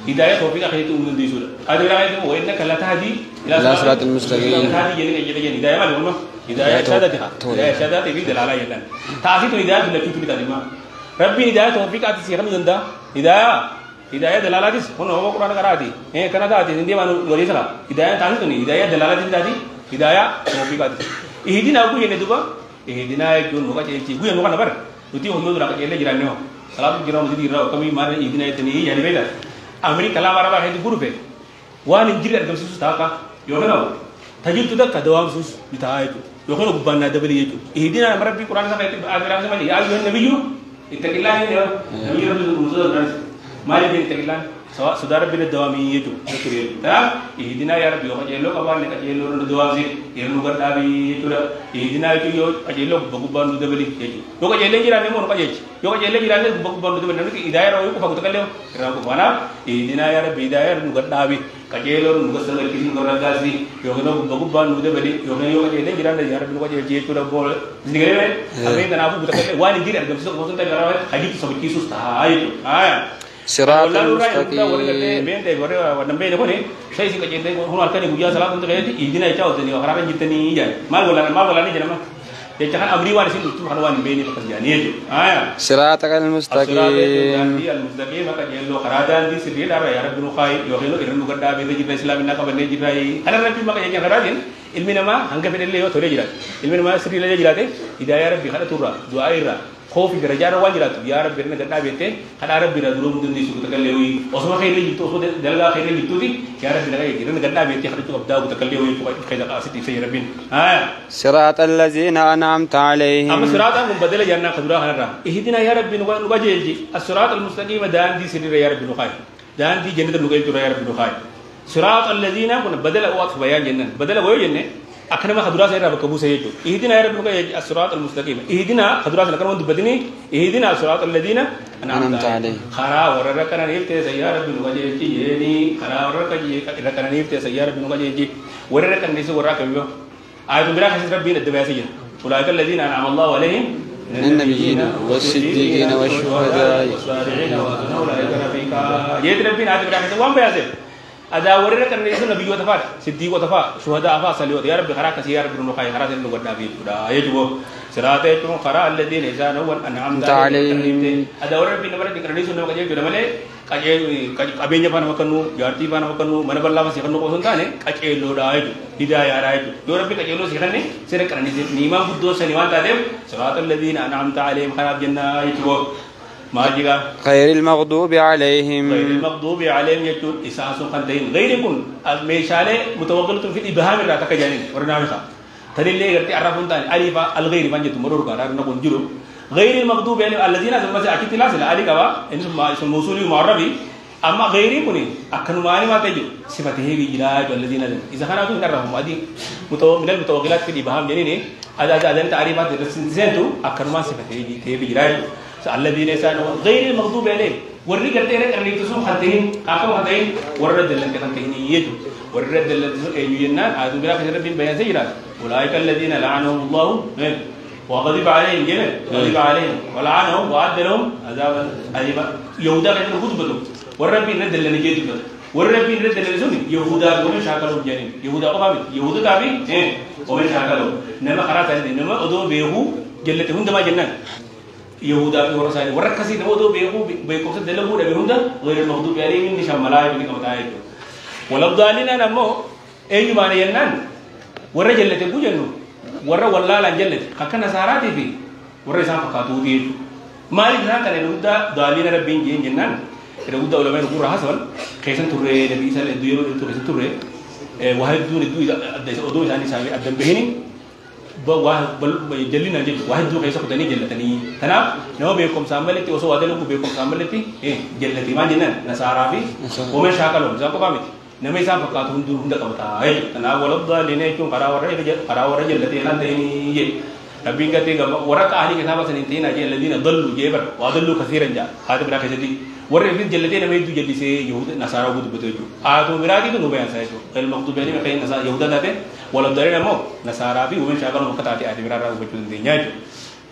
هداية توفيق أخيت من دي سورة هذا رأيتم وإنك لا تهدي إلى صراط المستقيم هداية مالي والله هداية شهادتها هداية شهادتها في دلالة يلان تعطيت هداية لكيف بتعلمها ربي هداية توفيق أتسير من ذندا هداية دلالة ديس هون هو قرآن قرأتي كنا تأتي عندي ما نقولي سلا هداية تعطيتني هداية دلالة ديس تأتي هداية توفيق أتسي إهدينا أقول يندوبا إهدينا يكون نوكا جيلتي قوي نوكا نبر نتي هم يدرك جيلة جيرانه سلام جيران مزيد جيران كمي مار إهدينا يتني يعني بيدا أمريكا كلام عربا هيد غروبه وان إنجيل أدم سوس تاكا يوكنا تجيب تدا كدوام سوس بتاعه يوكنا ببنا دبلي يجو إهدينا مربي قرآن سما أدرك سما يا أيها النبي اتق الله يا نبي رب المسلمين ما يبين اتق الله سواء سدار بين الدوامي يجو نكريه تمام إهدينا يا رب يوكا جيلو كبار نكا جيلو ندوام زي يرنو كردابي يجولا إهدينا يجو أجيلو بقبان دبلي يجو يوكا جيلو جيران نمو نكا يجو يوكا جيلو جيران بقبان دبلي نمو إداية روي كفاكو تكلم كرام كفانا إهدينا يا رب إداية نكردابي كجيلو نكسر كيسين كرداسي يوكنا بقبان دبلي يوكنا يوكا جيلو جيران يا رب نكا جيلو بول نيجي أمين تنافو بتكلم وان إنجيل أدم سوس كفاكو تكلم حديث سبب كيسوس تهاي صراط المستقيم بين ده ورا ونبي ده كوني شيء سيك جدا هو أركان يبغى سلام كنت كذي إيدينا يجاو تاني وخرابة جتني يعني ما ولا نيجي نما يجعل أمري وارسين لطف خلوان بيني فقط يعني يجو صراط المستقيم المستقيم ما كجيلو خرادان دي سرير دارا يا رب نخاي يوكيلو إيرن نقدر بيد جبنا إسلام إنك بني جراي أنا ربي ما كجيل خرادين ilmi nama hanga fedelle yo tole jirat ilmi nama sirri la jirate hidayah rabbi khana turra du'aira خوفي درجات واجرات يا رب برنا قد نابته خدا رب برا دروم دني سوق تكلمي أسمع خير لي تو خد دللا خير لي تو دي يا رب برنا برنا قد نابته خد تو أبدا وتكلمي كذا قاصدي في ربين صراط الذين أنعمت عليهم أما صراط من بدل جنة خدرا هنرا إهدنا يا رب نواجهي الصراط المستقيم دان دي سرير يا رب نخاي دان دي جنة نقول ترى يا رب نخاي صراط الذين من بدل أوقات بيان جنة بدل ويا جنة أكنما خدرا سير رب كبوس يجو إهدنا يا رب نقول الصراط المستقيم إهدنا خدرا سنكر من دبدني إهدنا الصراط الذين أنعمت عليهم خرا ورر كنا نيفت يا رب نقول يجي خرا ورر كنا نيفت يا رب نقول يجي ورر كنا نيسو ورر كميو آية برا كسر ربنا الدباسية أولئك الذين أنعم الله عليهم من النبيين والصديقين والشهداء والصالحين وحسن أولئك رفيقا يد ربنا آية برا كسر وام بياسه ada warna kan itu nabi juga tafat siddiq juga tafat syuhada apa saliwat ya rabbi khara kasih ya rabbi nukai khara sel nugat nabi udah ya juga serata itu khara alladina izana wan an'amta alaihim ada warna bin nabi kan itu nabi kaje male kaje abenya pana makanu jarti pana makanu mana balla masih kanu ko suntane kaje lo da itu hidayah ra itu yo rabbi kaje lo sikane sere kan ni imam buddo saniwan tadem serata alladina an'amta alaihim khara jannah itu ماجيكا غير المغضوب عليهم يكون إساس خندين غير يكون الميشالة متوغلة في الإبهام الراتك جانين ورنامخا تدلي غيرتي عرفون تاني أليفا الغير من جت مرور قرار نقول جلو غير المغضوب عليهم الذين ثم أكيد لا سلا عليك وا إن اسم موصول معربي أما غير يكون أكنوا ماني ما تجو صفته بجلاج الذين إذا كانوا يكون نرهم هذه من المتوغلات في الإبهام جانين هذا تعريفات السنتو أكنوا ما صفته بجلاج الذين يسألون غير المغضوب عليهم ورّي كرتين كرني تسوم خدين كافو خدين ورّد دلنا كتنتين يجو ورّد دلنا تسوم أيوينا عادوا بلا كثير بين بيان سيرا أولئك الذين لعنهم الله وغضب عليهم جميع غضب عليهم ولعنهم وعد لهم عذابا أليما يهودا كانوا خطبتهم ورّد بين دلنا نجيتوا والربي رد للزوم يهودا ومن شاكلوا جانين يهودا قبام يهودا تابي ومن شاكلوا نما خرات نما أدو بيهو جلته هندا ما جنان يهودا ورسائل وركسي نما أدو بيهو بيكوس دلهم ده بهندا غير المغضوب عليهم نشام ملاي بني كمتاعي ولبضالين أنا مو أي ما نينان ورا جلته بوجنو ورا والله لا جلته كأننا ساراتي في ورا إنسان فكاتو دي مالك هذا كان ضالين ربين جنان إذا قلت أولا ما يقول حسن كيسان توري نبي سال الدنيا توري واحد دون الدنيا أديس أدوي ثاني سامي أدم بهني واحد جلنا جل واحد دو كيسان كتاني جلتني تنام نو بيكم ساملتي وسو أدلو بيكم ساملتي جلتي ما جنان نسارافي ومن شاكلهم زاكو كامي نمي سام فكاتون دو هندا كمتا تنام ولد ضالين يكون قراورة جلتي نانتيني ربين كتير ورك أهلي كتابة سنتين أجي الذين ضلوا جبر وضلوا كثيرا جا هذا بنا كذي ورفين جلتين ما يدو جلسة يهود نصارى بود بتوجو آتو مرادي تو نوبيان سايجو المكتوب يعني مكين نصارى يهودا ناته ولا دارين مو نصارى بي ومن شاكل مكتاتي آتي مرارا وبتوجو الدنيا جو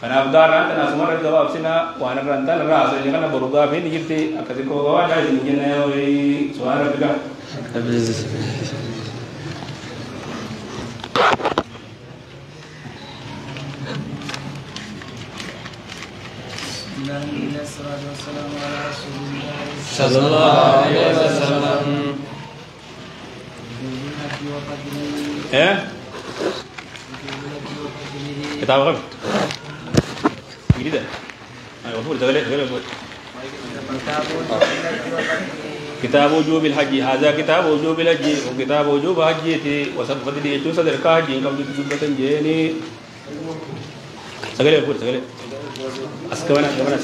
karena udara karena semua orang jawab sina wana rantan rasa jadi karena berubah ini gitu akademi kau ada di sini suara juga Sallallahu alaihi wasallam. Kita apa? Ini dah. Ayo, boleh tegak. Kitab wujub al-haji. Hadza kitab wujub al-haji. Kitab wujub haji ti wasat fadli itu sadar ka haji kam itu jubatan je ni. Segala. Askawana segala.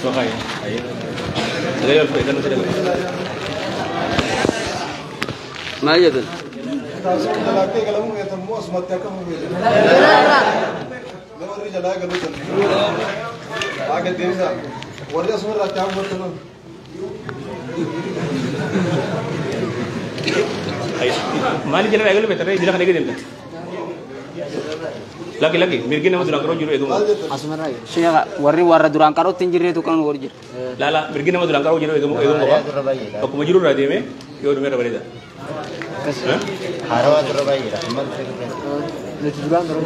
Sukai, ayo. Segala itu kan sudah. Mana tu? Mali jalan agak lebih terus jalan lagi deh. Lagi mirgin nama durang karo jiru itu. Asmara ya. Siapa? Warna durang karo tinjirnya tu kan warjir. Lala mirgin nama durang karo jiru itu apa? Aku mau jiru radhi me, yo rumah berada. Haro Surabaya, Ahmad. Durang karo.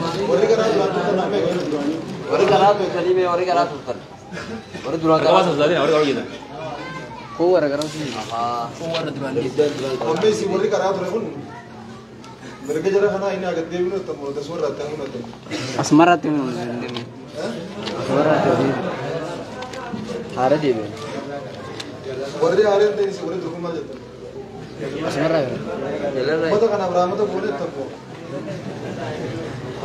Warna karo kali me warna karo tu kan. Warna durang karo. Apa sahaja ni orang karo jiru. Kau warna karo sini. Kau warna durang karo. Kami si warna karo tu pun. Mereka jarang kana ini agak dia minum tamu, tersuar datang macam. Asmara tu. Asmara tu. Ada dia. Warna ada ni si warna tu kumah jatuh. Asmara. Mata kana Abraham tu boleh tamu.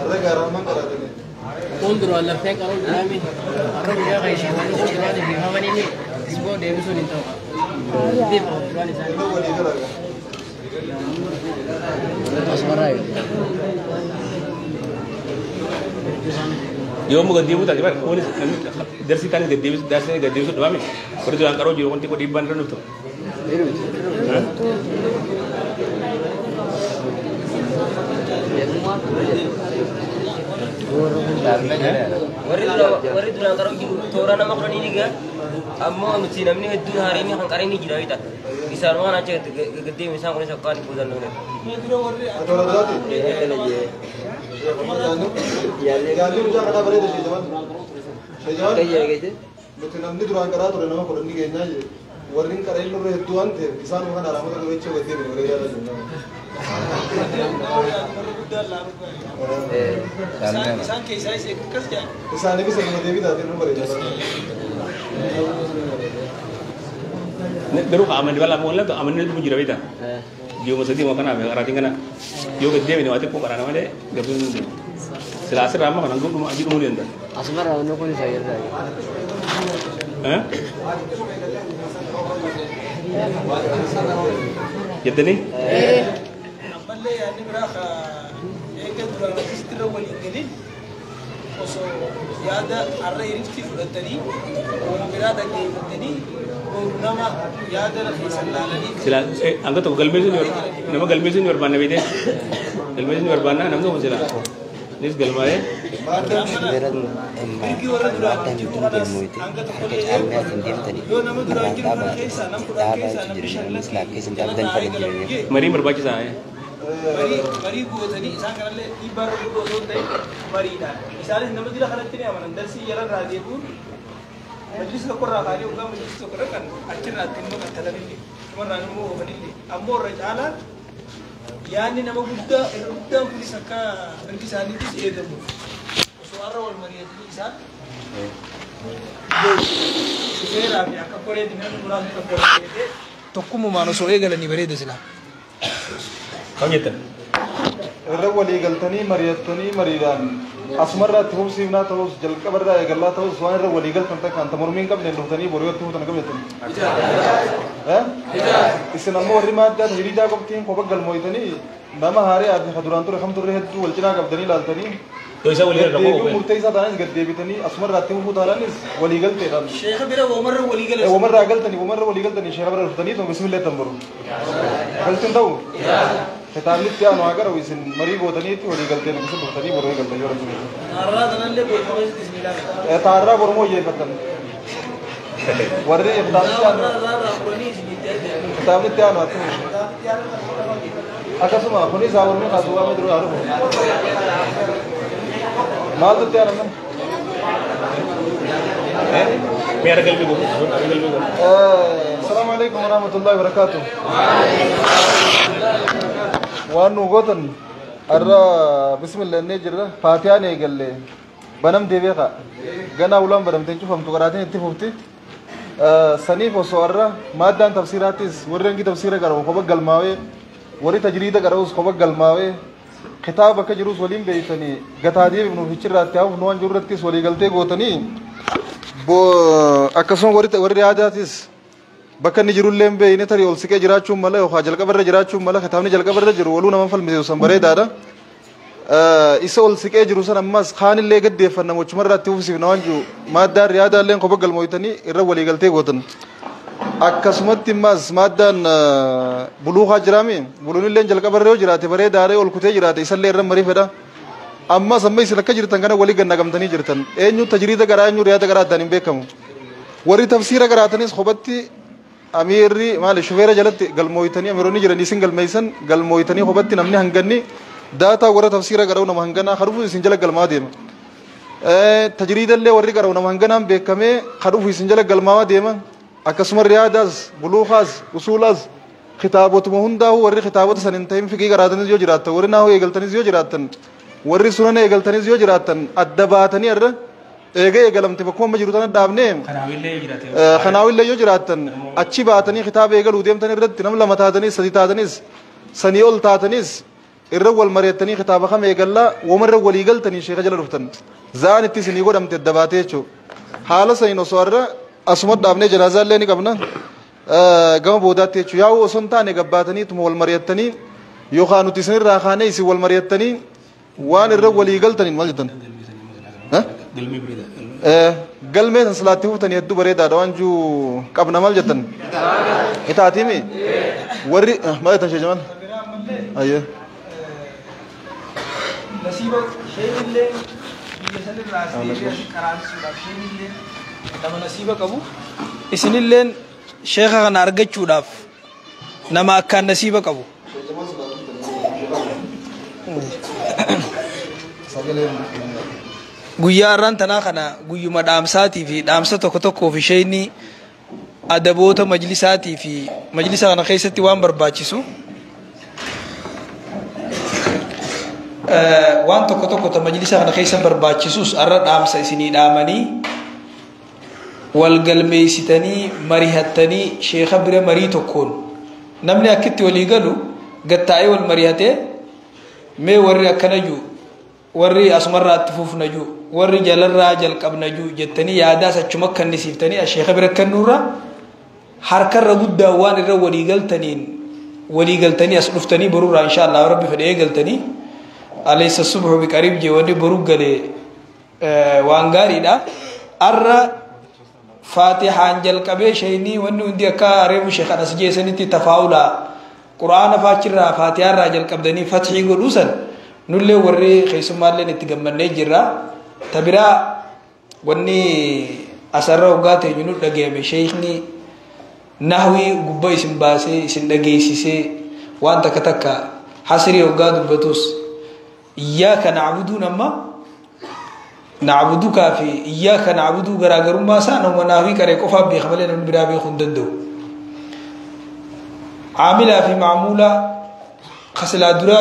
Ada garam mana kerana ni. Undro Allah fek kalau kami orang dia kayak sih orang itu cuma di Hawan ini disebut dia bisa nintau. Dia mau jual di sana. Itu boleh kerana. Asmara. Yo mau ganti buta, cepat. Polis dari sini kan ganti itu dua mi. Kalau durang karo jiru nanti kau diban kan itu. Wari durang karo jiru. Orang nama kau ini kan? Amma mesti namanya itu hari ini hangkar ini jiru itu. Kisah orang aja gede misal kau sekolah di Budan dulu. Atau orang berarti. Jangan lupa kata berita sih zaman. Sejauh. Betul nanti durang karo tu nama kau ini kayaknya je. Warning karo ini orang tuan tu. Kisah orang ada ramai tu macam gede ni. Orang jalan tu. Kisah ni bisa kita dewi dah tu nombor itu. Baru aman jual aman lah tu aman itu pun jiru itu. Yo mesti mau kena, rating kena. Yo gede ni waktu pun karena mana gabung ni. Selasa ramah kan, anggun rumah aji rumah ni anda. Asmara orang kau ni saya dah. Jadi ni? Ambil ni berapa? Ekor dua ratus kilo wali gelin. yaada arra irifti fudhatanii ooma biraa dhaggeeffatanii nama yaada lafeessan laalanii sila angka tokko galmeessuun nama galmeessuun barbaanna beekte galmeessuun barbaanna namni tokko sila nis galmaa'ee mirgi warra duraan jiru kanas hanga tokkollee yoo nama duraan jiru kana keessaa nam kudhan keessaa namni shan lakki marii barbaachisaa marii gootanii isaan kanallee dhiibbaa irra guddoo osoo hin ta'in mariidhaan isaanis nama dila kanatti ni amanan darsii yalarraa deebi'uun majlis tokkorraa kaanii hoggaa majlis tokkorra kan achirraatti immoo kan tatanillee dhumarraan immoo oofanillee ammoo irra caalaan yaanni nama guddaan kunis akka mirgi isaaniittis eegamu osoo har'a wal mari'atanii isaan shufeeraa fi akka koreetti namni muraasni tokko ta'ee tokkummaan osoo eegalanii bareeda silaa. hojjetan irra walii galtanii mari'attanii mariidhaan asumarraatti hubsiifnaa ta'us jalqabarraa eegallaa ta'us waan irra walii galtan takkaan ta mormiin qabne dhuftanii boriyotti hutan qabnettanii isin ammoo warri maaddaa tajiriidaa qoftiin kopha galmooytanii nama haaree fi duraan ture kam turre hedduu wal cinaa qabdanii laaltanii isa walii irra deebi'uu murteessaa taanis gad deebitanii asumarraatti hubuu taalanis walii galteedhaan sheekha bira womarra walii galan womarraa galtanii sheekha bira dhuftanii tun bismillee tambaru galtiin ta'u kitaabnitti aanu agar isin marii gootaniitti walii galteen bisu dhuftanii boroo galtan yoo rabbi taarraa kanallee beekamees bismillah taarraa bormoo hojjeeffatan warri kitaabnitti aanu atti akkasuma kunis haawwanni kaasuwaa maduru haa dhufu maaltu aanu nan miara galbii gogu السلام عليكم ورحمة الله وبركاته وانو غوتن الرا بسم الله نجرة فاتحة نيجل بنام ديبيخا غنا ولام بنام تنشوف هم تقرأتين اتفقتي سنيف وسوارة مادة تفسيراتيس ورنجي تفسيره كارو خبر قلماوي وري تجريده كاروس خبر قلماوي خطاب كجروس وليم بيتني قتادي بنو فيشرات تاو نوان جورتيس ولي قلتي غوتني بو أكسون وري عاداتيس bakka inni jirullee hin beekne tarii ol siqee jiraachuun mala yookaan jalqabarra jiraachuun mala kitaabni jalqabarra jiru waluu nama falmisiisu san bareedaadha. Isa ol siqee jiru san ammas kaanillee gaddeeffanna mochumarraa itti ufsiifna waan jiru maaddaan riyaadaallee kopha galmooytanii irra walii galtee gootan. Akkasumatti ammas maaddaan buluukaa jiraami buluunillee jalqabarra yoo jiraate bareedaadha ol kutee jiraate isallee irra marii fedha. Ammas amma isin akka jirtan kana walii gannagamtanii jirtan eenyu tajriida garaa eenyu riyaada garaa addaan hin beekamu. Warri tafsiira garaatanis kophatti amirri maali shufeera jalatti galmooytanii amiroonni jiranii isin galmeeysan galmooytanii kophatti namni hanganni daataa warra tafsiira garuu nama hanganaa kadhufu isin jala galmaa deema. Tajriidallee warri garuu nama hanganaan beekamee kadhufu isin jala galmaa deema. Akkasuma riyaadaas buluukaas usuulaas kitaabotuma hundaa'u warri kitaabota san hin ta'in fiqii garaatanis yoo jiraattan warri naahuu eegaltanis yoo jiraattan warri sunana eegaltanis yoo jiraattan adda baatanii irra eegee eegalamte bakkuma amma jiru tana dhaabnee kanaawillee yoo jiraattan achi baatanii kitaaba eegaluu deemtan irratti nam lama taatanis sadi taatanis sanii ol taatanis irra wal mari'attanii kitaaba kam eegallaa womarra walii galtanii sheeka jala dhuftan zaan itti isinii godhamte adda baatee jechuudha haala saniin osoo irra asuma dhaabnee janaazaallee ni qabna gama boodaatti jechuudha yaa'u osoo hin taane gabbaatanii tuma wal mari'attanii yookaan nuti isinirraa kaanee isin wal mari'attanii waan irra walii galtaniin maal jettan galmee san salaatti fuutanii hedduu bareedaadha waan juu qabna maal jettan itaatiimi warri maal jettan sheejaman ayyee nasiiba sheenillee biyya sanirraa asdeebi'as qaraansuudhaaf sheenillee nama nasiiba qabu isinilleen sheeka kana argachuudhaaf nama akkaan nasiiba qabu guyyaa irraan tanaa kana guyyuma dhaamsaatii fi dhaamsa tokko tokkoo fi sheeyni adaboota majlisaatii fi majlisa kana keessatti waan barbaachisu waan tokko tokko ta majlisa kana keessa barbaachisus arra dhaamsa isinii dhaamanii wal galmeessitanii marihattanii sheeka bira marii tokkoon namni akkitti walii galu gattaa'ee wal marihatee mee warri akkana juu warri asumarraa itti fuufna juu warri jalarraa jalqabna juu jettanii yaadaas achuma kannisiiftanii sheeka bira kennuurra harkarra guddaa waan irra walii galtanii as dhuftanii boruurraa insha Allah rabbi fedhee galtanii alaysa subhu biqariib jee wanni boruu galee وانغاري دا أرى فاتحة أنجل كبير شيني وانو اندي اكا ريبو شيخ أنس جيسانيتي تفاولا قرآن فاتحة فاتحة راجل كبدني فتحي قلوسا نولي وري خيسو مالي نتقمن نجرا تبرا واني أسرى وقاتي جنود لقيمي شيخني نحوي قبا اسم باسي اسم لقيسيسي وانتا كتاكا حسري وقاد بطوس إياك نعبدو نما نعبدو كافي إياك نعبدو غراغر ما سانا وناوي كاري كفا بيخبالي نمن برابي خندندو عاملة في معمولة خسلا درا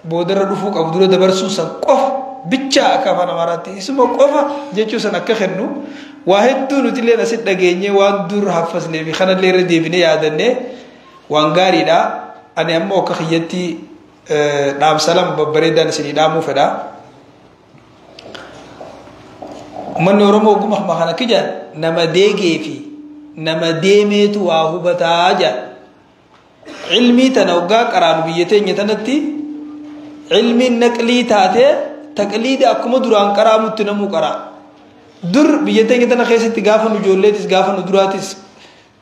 بودر رفوك أبو درا دبرسو سن قف بيتشا أكافانا مراتي اسمه قفا جيشو سن أكخرنو واحد دو نتلي نسيت لغيني وان دور حفظ نبي خانا لير ديبني يادني وان غاري دا أنا أمو كخيتي نام سلام ببريدا نسيني نامو فدا من ورمو قمح مخانا كجا نما ديجي في نما ديميت واهو بتاجا علمي تنوغا قران بيتين يتنتي علمي نقلي تاتي تقليد أكما دران قرامو تنمو قرا در بيتين يتنا خيسي تغافن جوليتس غافن دراتس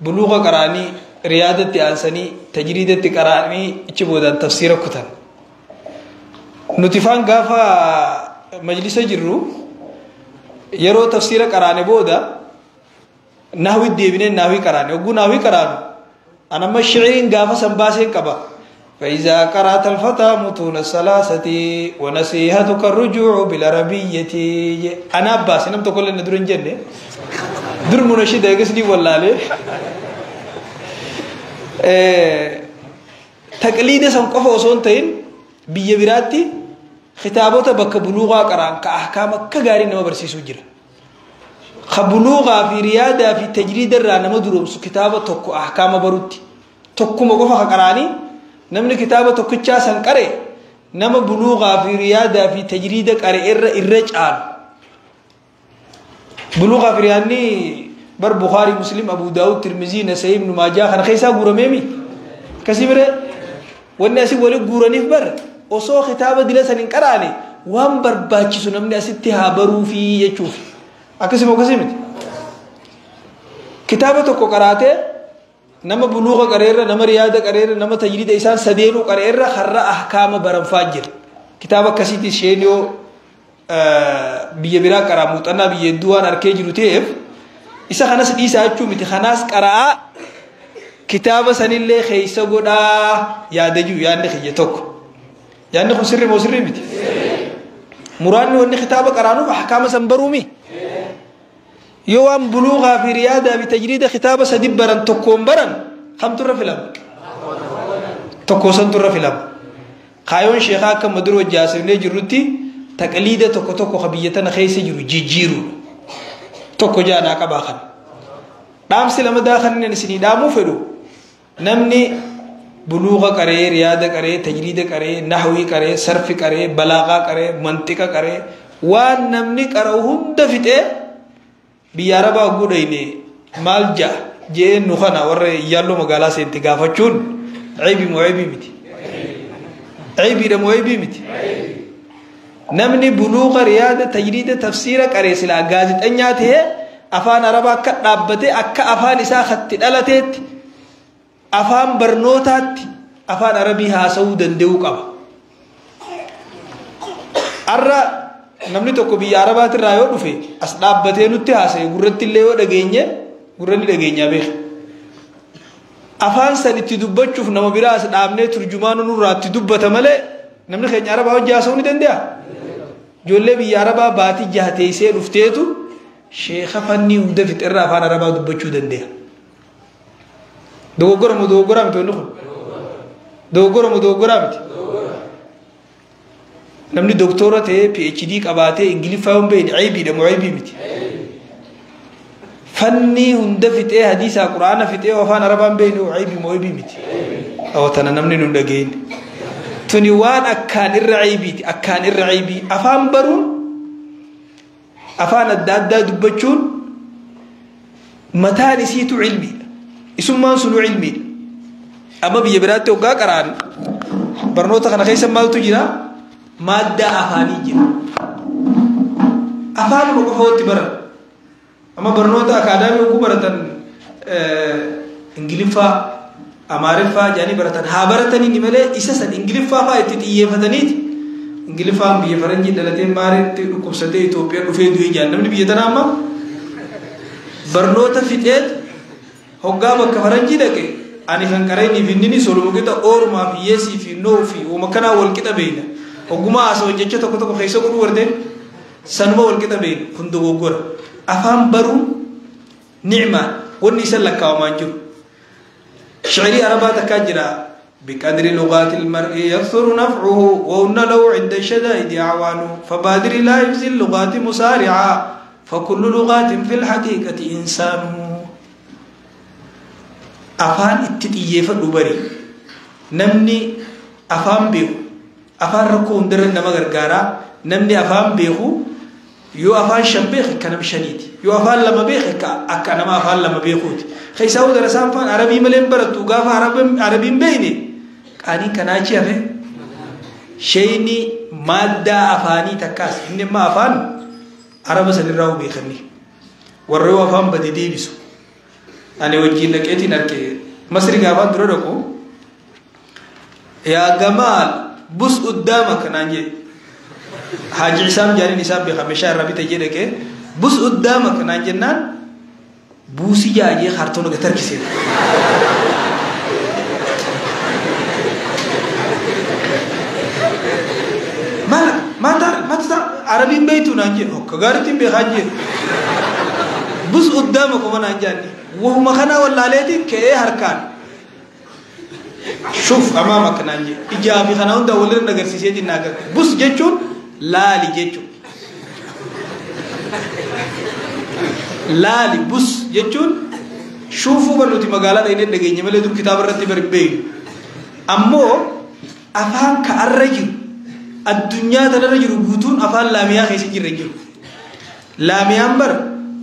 بلوغا قراني ريادة أنساني تجريدة قراني اچبودان تفسير كتن نتفان غافا مجلس جرو يرو تفسير قرانه بودا نحوي ديبنه نحوي قرانه وغو نحوي قرانه انا مشرين غافا سنباسين قبا فاذا قرات الفتى متون الثلاثه ونصيحتك الرجوع بالعربيه انا باس نم تقول لنا درن جنه در منشد دغسني والله تقليد سنقفو سنتين بيبراتي خطابته بك بلوغا قران كاحكام كغاري نما برسيسو جرا خبلوغا في رياده في تجريد الرانا مدروم سو كتابه توكو احكام بروتي توكو مغفا قراني نمن كتابه توكچا سنقري نما بلوغا في رياده في تجريد قري الرجال بلوغا في رياني بر بخاري مسلم ابو داود ترمذي نسائي ابن ماجه خن خيسا غورميمي كسيبره والناس ولي غورني بر osoo kitaaba dilasan hin qaraane waan barbaachisu namni asitti haa baruu fi jechuuf akkasuma miti kitaaba tokko qaraate nama buluuga qareerra nama riyaada qareerra nama tajriida isaan sadeenu qareerra harra ahkaama baranfaa jira kitaaba akkasitti sheeniyoo biyya biraa qaraa muuxannaa biyya duwaan arkee jiru ta'eef isa kanas dhiisaa jechuu miti kanaas qaraa kitaaba sanillee keessa godhaa yaadajuu yaadni kiyya tokko يعني خسر موسر متي مراني وني خطابه قرانو احكام سنبرومي يوم بلوغا في رياده بتجريد خطابه سدبرن تكومبرن خمتر فيلم تكوسن تر فيلم خايون شيخا كمدرو جاسر ني جروتي تقليده تكو خبيتنا خيس جرو جيجيرو تكو جانا كباخن دام سلام داخن نسني دامو فدو نمني بلوغا करे रियादा करे तजरीद करे नहवी करे सर्फ करे बलागा करे मंतिक करे वान नमनी करो हुंद फिते बियारबा गुडैने मालजा जे नुखना वर यालो मगाला से इंतगाफचुन عيبي معيبي متي عيبي ده معيبي متي نمني بلوغ رياده تجريد تفسير करे سلا गाዜጠኛ ته افان عربا كدابته اك افان اسا خط دلتت afaan barnootaatti afaan arabii haasa'uu danda'uu qaba arra namni tokko biyya arabaati irraa yoo dhufe as dhaabbatee nutti haasa'e gurratti illee yoo dhageenye gurranni dhageenyaa beeka afaan san itti dubbachuuf nama biraa as dhaabnee turjumaan nurraa itti dubbata malee namni keenya arabaa hojii haasa'uu ni danda'a ijoollee biyya arabaa baatii jahateessee dhufteetu sheekha fannii hunda fixirraa afaan arabaa dubbachuu danda'a دوغورا مت ونخل دوغورا مت نمني دكتورة PhD قباته إنجليزي فاهم بين عيبي ده معيبي مت فني هند فيته حديث القرآن فيته وفان ربان بينه عيبي معيبي مت أو تنا نمني نندجين تنيوان أكان الرعيبي أفهم برون أفان الداد دبچون متى نسيت علمي isummaan sunu ilmi amma biyya biraatti hoggaa qaraan barnoota kana keessa maaltu jira madda afaanii jira afaan qofooti bara amma barnoota akaadaamii ku baratan ingiliffa amaariffa jaani baratan ha baratanii ni malee isa san ingiliffa faa itti xiyyeeffataniiti ingiliffaan biyya faranjii dhalatee maariitti dhukkubsatee Itoophiyaa dhufee du'ee jaan namni biyya tanaa amma barnoota fixeet hoggaa bakka faranjii dhaqe ani kan qareenii fi inni soluma qixa oorumaa fi yeesii fi noo fi uuma kanaa wal qixa beeyna ogummaa asoo jecha tokko tokko keessa godhu warteen sanuma wal qixa beeyna kun dogoggora afaan baruu ni'maa wanni isa lakkaawamaan jiru شعري أربعة كجرا بقدر لغات المرء يكثر نفعه وأن لو عند الشدائد أعوانه فبادر لا يفزي اللغات مسارعا فكل لغات في الحقيقة إنسان أفان التتية فالبري نمني أفان بيهو أفان ركون درن نما غرغارا نمني أفان بيهو يو أفان شبيخ كنم شنيد يو أفان لما بيخ أكنما أفان لما بيخوت خيساو درسان فان عربي ملين برتو غاف عربي بيني كاني كناچي أفه شيني مادة أفاني تكاس إنما أفان عرب سنراو بيخني ورّو أفان بديدي بيسو أنا وجين لك إتي نركي مصري غافان درودكو يا جمال بس قدامك نانجي حاج عسام جاني نساب بخمشة ربي تجيلك بس قدامك نانجنان بوسي جاي خارتونو كتر كسير ما تار عربي بيتو نانجي كغارتين بخاجي بس قدامك وما نانجاني وهم خنا ولا ليتي كأي هركان شوف أمامك نانجي إجابي خنا وندا ولر نجار سيسيدي ناقر بس جيتشون لا لي جيتشون لالي بس جتون شوفوا بلوتي مقالة إنه دقيقة ملء دور كتاب الرتب الربيع أمو أفهم كأرجل الدنيا ترى رجل بوتون أفهم لاميا خيسي رجل لاميا أمبر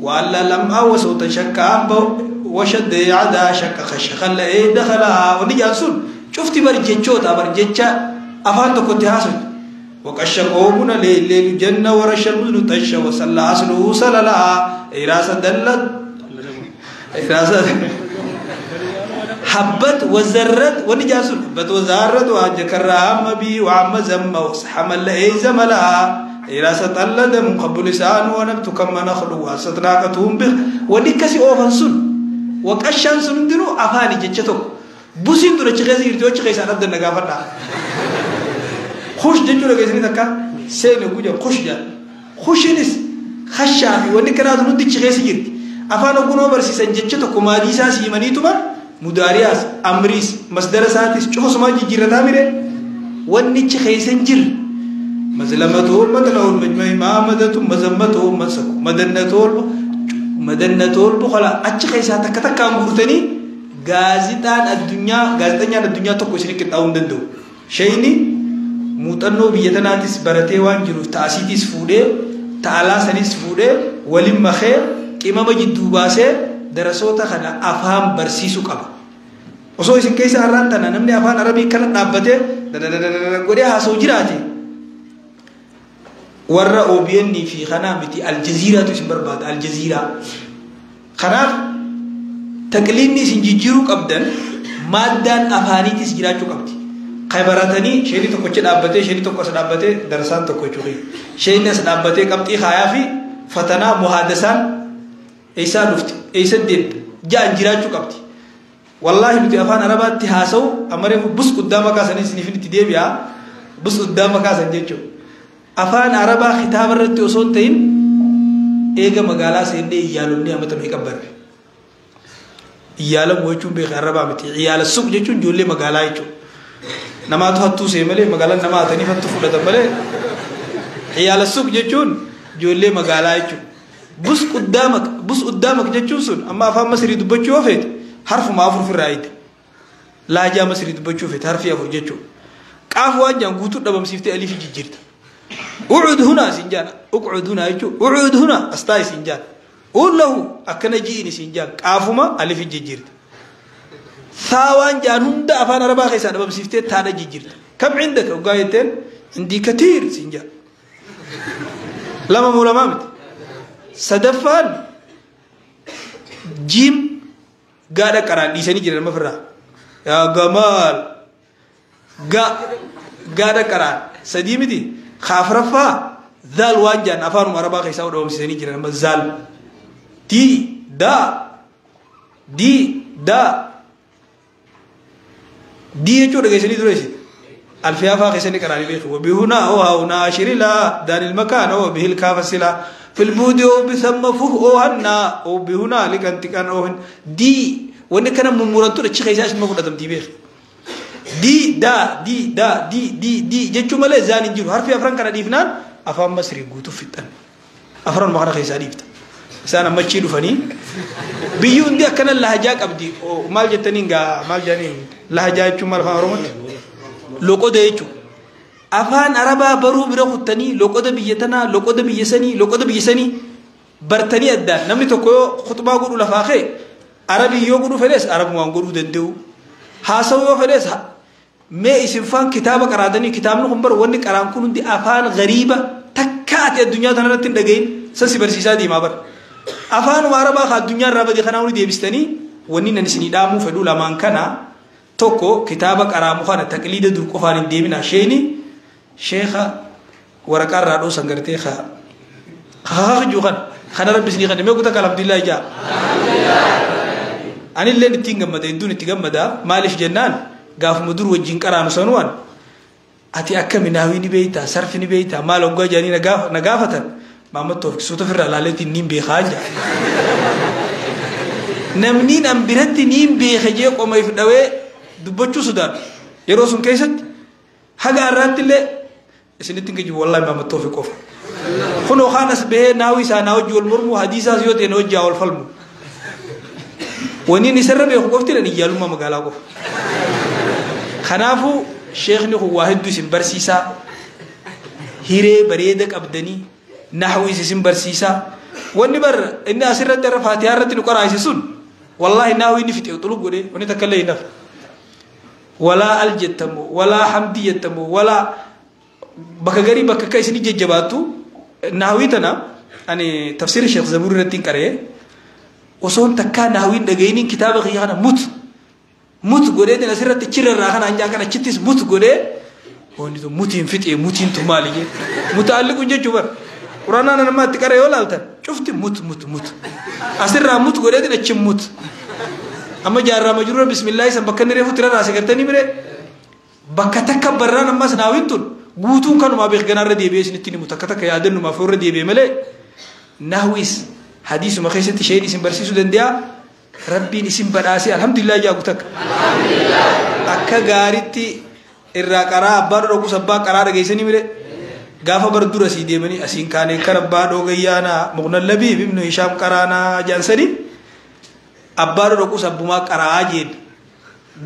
وعلى لما وصوت شك أبو وشد عدا شك خش خل إيه دخلها ونجاسون شفتي برجتشو تبرجتشا أفهم تكتهاسون وكشقومنا ليل جنة ورشم نتشا وصلى أصله صلى إراسة دلت إراسة حبت وزرت ونجاسون حبت وزارت وجكرها مبي وعم زم وحمل أي زملها إراسة دلت مقبل لسان ونبت كم نخلو وستناقتهم به ونكسي أوفنسون وكشان سندرو أفاني جتشتو بوسين دو رجعي يرجو رجعي سنة دنا قافنا خوش جنجو لك إذن تكا سين وجوجا خوش جان خوشينس خشافي ونكرا دون تيجي سيجير أفانو كنوا برسي سنجتشتو كمادي ساسي منيتوما مدارياس أمريس مصدر ساتيس شو سما جيرة تاميره ونيجي خيسنجير مزلمته مدلول مجمع ما مدته مزمته مسك مدنتول بخلا أشي خيسا تكتك أمورتني غازتان الدنيا تكو شريك تاون دندو شيني موتانو بيتناتيس برتي وان جرو تاسيتيس فودي تعالى سنيس فودي ولم مخير كما بجي دوباسه درسوتا خنا افهام برسيسو قبا وسو اسن كيس ارانتنا نمني افهام عربي كلا دابته غودي هاسو جيراتي ورا اوبيني في خنامتي الجزيره تسبربات الجزيره خنا تقليني سنجيجيرو قبدن مادان افانيتيس جيراچو قبتي خيبراتني شيني تو كوچ دابته شيني تو كوس دابته درسان تو كوچوري شيني اس دابته قبطي خايا في فتنا محادثان ايسا دفت ايسا دين جان جيراچو قبطي والله نتي افان عربات تحاسو امره بس قدامك سني سنفين تديبيا بس قدامك سنجيچو افان عربا خطاب رت وسنتين ايغا مغالا سيدي يالوني امتن يكبر يالم وچو بي عربا متي يال سوق جچو جولي مغالا يچو نمات هاتو سيملي مغالا نمات ني فتو فلت ملي يال سوق جچو جولي مغالا يچو بس قدامك جچو سن اما افان مسري دبچو فيت حرف ما افر في رايت لا جا مسري دبچو فيت حرف يافو جچو قاف وانجان غوتو دبم سيفتي الف جيجرت اقعد هنا سنجان اقعد هنا يجو اقعد هنا استاي سنجان قول له اكن جيني سنجان قافما الف جيجرت ثاوان جان هند افان ربا خيسا دبم سيفتي تادا جيجرت كم عندك وقايتين عندي كثير سنجان لما مولمامت سدفان جيم قاعد قران دي سني جرا مفرا يا جمال قاعد قران سديمتي خافرفا ذال وانجان افانو مربا خيسا ودوم سني جرا مزال دي يجو دغه سني درسي الفيافا خيسني قران بيخ وبهنا او هنا شرلا دار المكان وبه الكافسلا في البوديو بثم فوهنا او بهنالك انت كان اوهن دي وان كان ممورنتو دچ خيساش مكو دتم تيبيخ دي جچو مله زان انجير حرف افران كان ديفنان افام مصري غوتو فتن افران ما خنا خيسا ديفت سانا مچيدو فني بيو اندي كان لهجا قبدي او مال جتنينغا مال جانين لهجا چو مال فارومت لوكو ديچو afaan arabaa baruu bira kuttanii loqoda biyyatana loqoda biyyasanii bartanii adda namni tokko khutbaa godhu lafaaqee arabii yoo godhu fedhes arabumaan godhuu danda'u haasawu yoo fedhes mee isin faan kitaaba qaraadanii kitaabni kun bar wanni qaraan kun hundi afaan gariiba takkaati addunyaa tanarratti hin dhagayin sasi barsiisaa deemaa bar afaan arabaa ka addunyaa irraa badii kanaa hundi deebistanii wanni nan isinii dhaamuu fedhu lamaan kana tokko kitaaba qaraamu kana taqliida dur qofaan hin deemina sheeni شيخا ورقار رادو سنغرتي خا جوخان خنا رب سني خدمه كنت الحمد لله جا اني اللي نتيغم مدا يدون تيغم مدا مالش جنان غاف مدور وجين قران سنوان اتي اكم ناويني بيتا صرفني بيتا مالون غجاني نغافتن مامد توفيق سوتفر لالتي نيم بي خاجا نمنين ام برتي نيم بي خجي قوم يفدوي دبچو سودان يروسون كيست حاجه راتله سنتين جو والله ما متوفق خنو خانس به ناوي ساناو جول مرمو حديثا زيوت انو جاول فلم وني نسر به خوفتي لني يالو ما مغالا کو خنافو شيخ ني واحد سن برسيسا هيري بريدك ابدني نحوي سن برسيسا وني بر ان اسر در فاتحه رت نقرا سن والله ناوي ني فتي طلب غدي وني تكلي نف ولا الجتم ولا حمديتم ولا بكغري بككاي سني ججباتو ناويتنا اني تفسير الشيخ زبور رتين كاري وصون تكا ناوي دغينين كتاب خيانا موت غودي دنا سرت تشير راخنا انجا كان تشتيس موت غودي وني تو موتين فيتي موتين تمالي متعلق ججبر قرانا انا ما تكاري ولالتا شفت موت اسر موت غودي دنا تشموت اما جار مجرور بسم الله سبكني ريفو ترى راسي كرتني بري بكتك برنا ما سناويتون غوتون كانوا ما بيخغنا ردي بيس نتني متكتك يا دن ما فور ردي بيمله نحويس حديث ما خيست شيء اسم برسيسو دنديا ربي نسم بداسي الحمد لله يا غوتك الحمد لله اكا غاريتي الراقرا بارو سبا قرار گيسني ميره غافا بردور سي ديمني اسين كاني كربا دو غيانا مغنل لبيب ابن هشام قرانا جانسري أبارو ركو سبما كراجين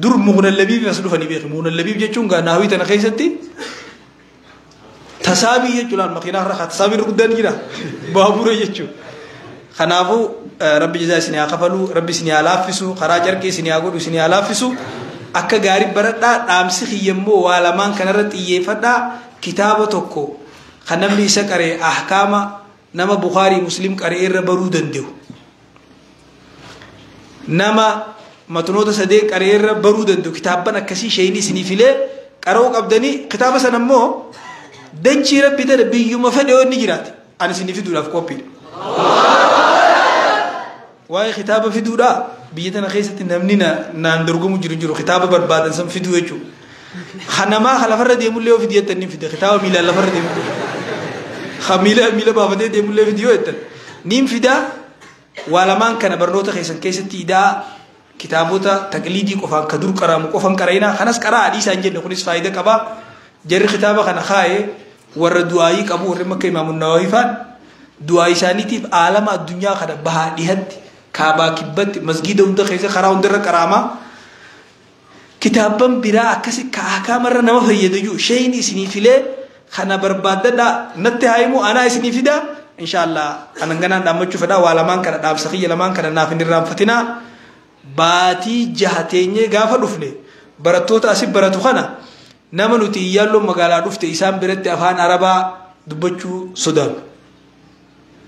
دور مغنى اللبيب يسلو فني بيخ مغنى اللبيب جتشونغا ناوي تنخيستي تسابي يجولان مخينا رخا تسابي ركودان جدا بابورو يجتشو خنافو ربي جزا سني أقفلو ربي سني ألافسو خراجر كي سني أقولو سني ألافسو أكا غارب بردا نامسي خيمو والمان كنرت يفدا كتابة توكو خنملي سكري أحكام نما بخاري مسلم كري إربرو دندو نما متنوت صديق قرير برود دو كتابنا كسي شيني سنيفله قرو قبدني كتابه سنمو دنچي ربي ده بيو مفدو نجرات انا سنيفي دولا في كوبي واي كتابه في دولا بيتنا خيست نمنينا ناندرغو مجرجرو كتابه بربادن سم في دوچو خنما خلفر دي مولو في ديت ني في كتابه ميلا لفر دي خميله بابا دي مولو في ديوت نيم فدا ولمان كان برنوت خيسن كيستي دا كتابوتا تقليدي قفان كدور قرام قفان قرينا خناس قرا حديث انجل نخلص فايده قبا جر كتابه خنا خاي ور دعائي قبو رمك امام النووي فان دعائي سانيتي عالم الدنيا خدا بهاديت كعبه كبت مسجد وند خيس خراون در قراما كتابن برا كسي كاكامر نما فيدجو شيني سنيفله خنا برباددا نتهايمو انا سنيفدا ان شاء الله انا غنا دامچو فدا والمان كدا داب سخي لمان كدا نافن رام فتنا باتي جهتيني غافا دفني برتوتا اسي برتو خنا نمنوتي يالو مغالا دفت اسام برت افان عربا دبچو سودان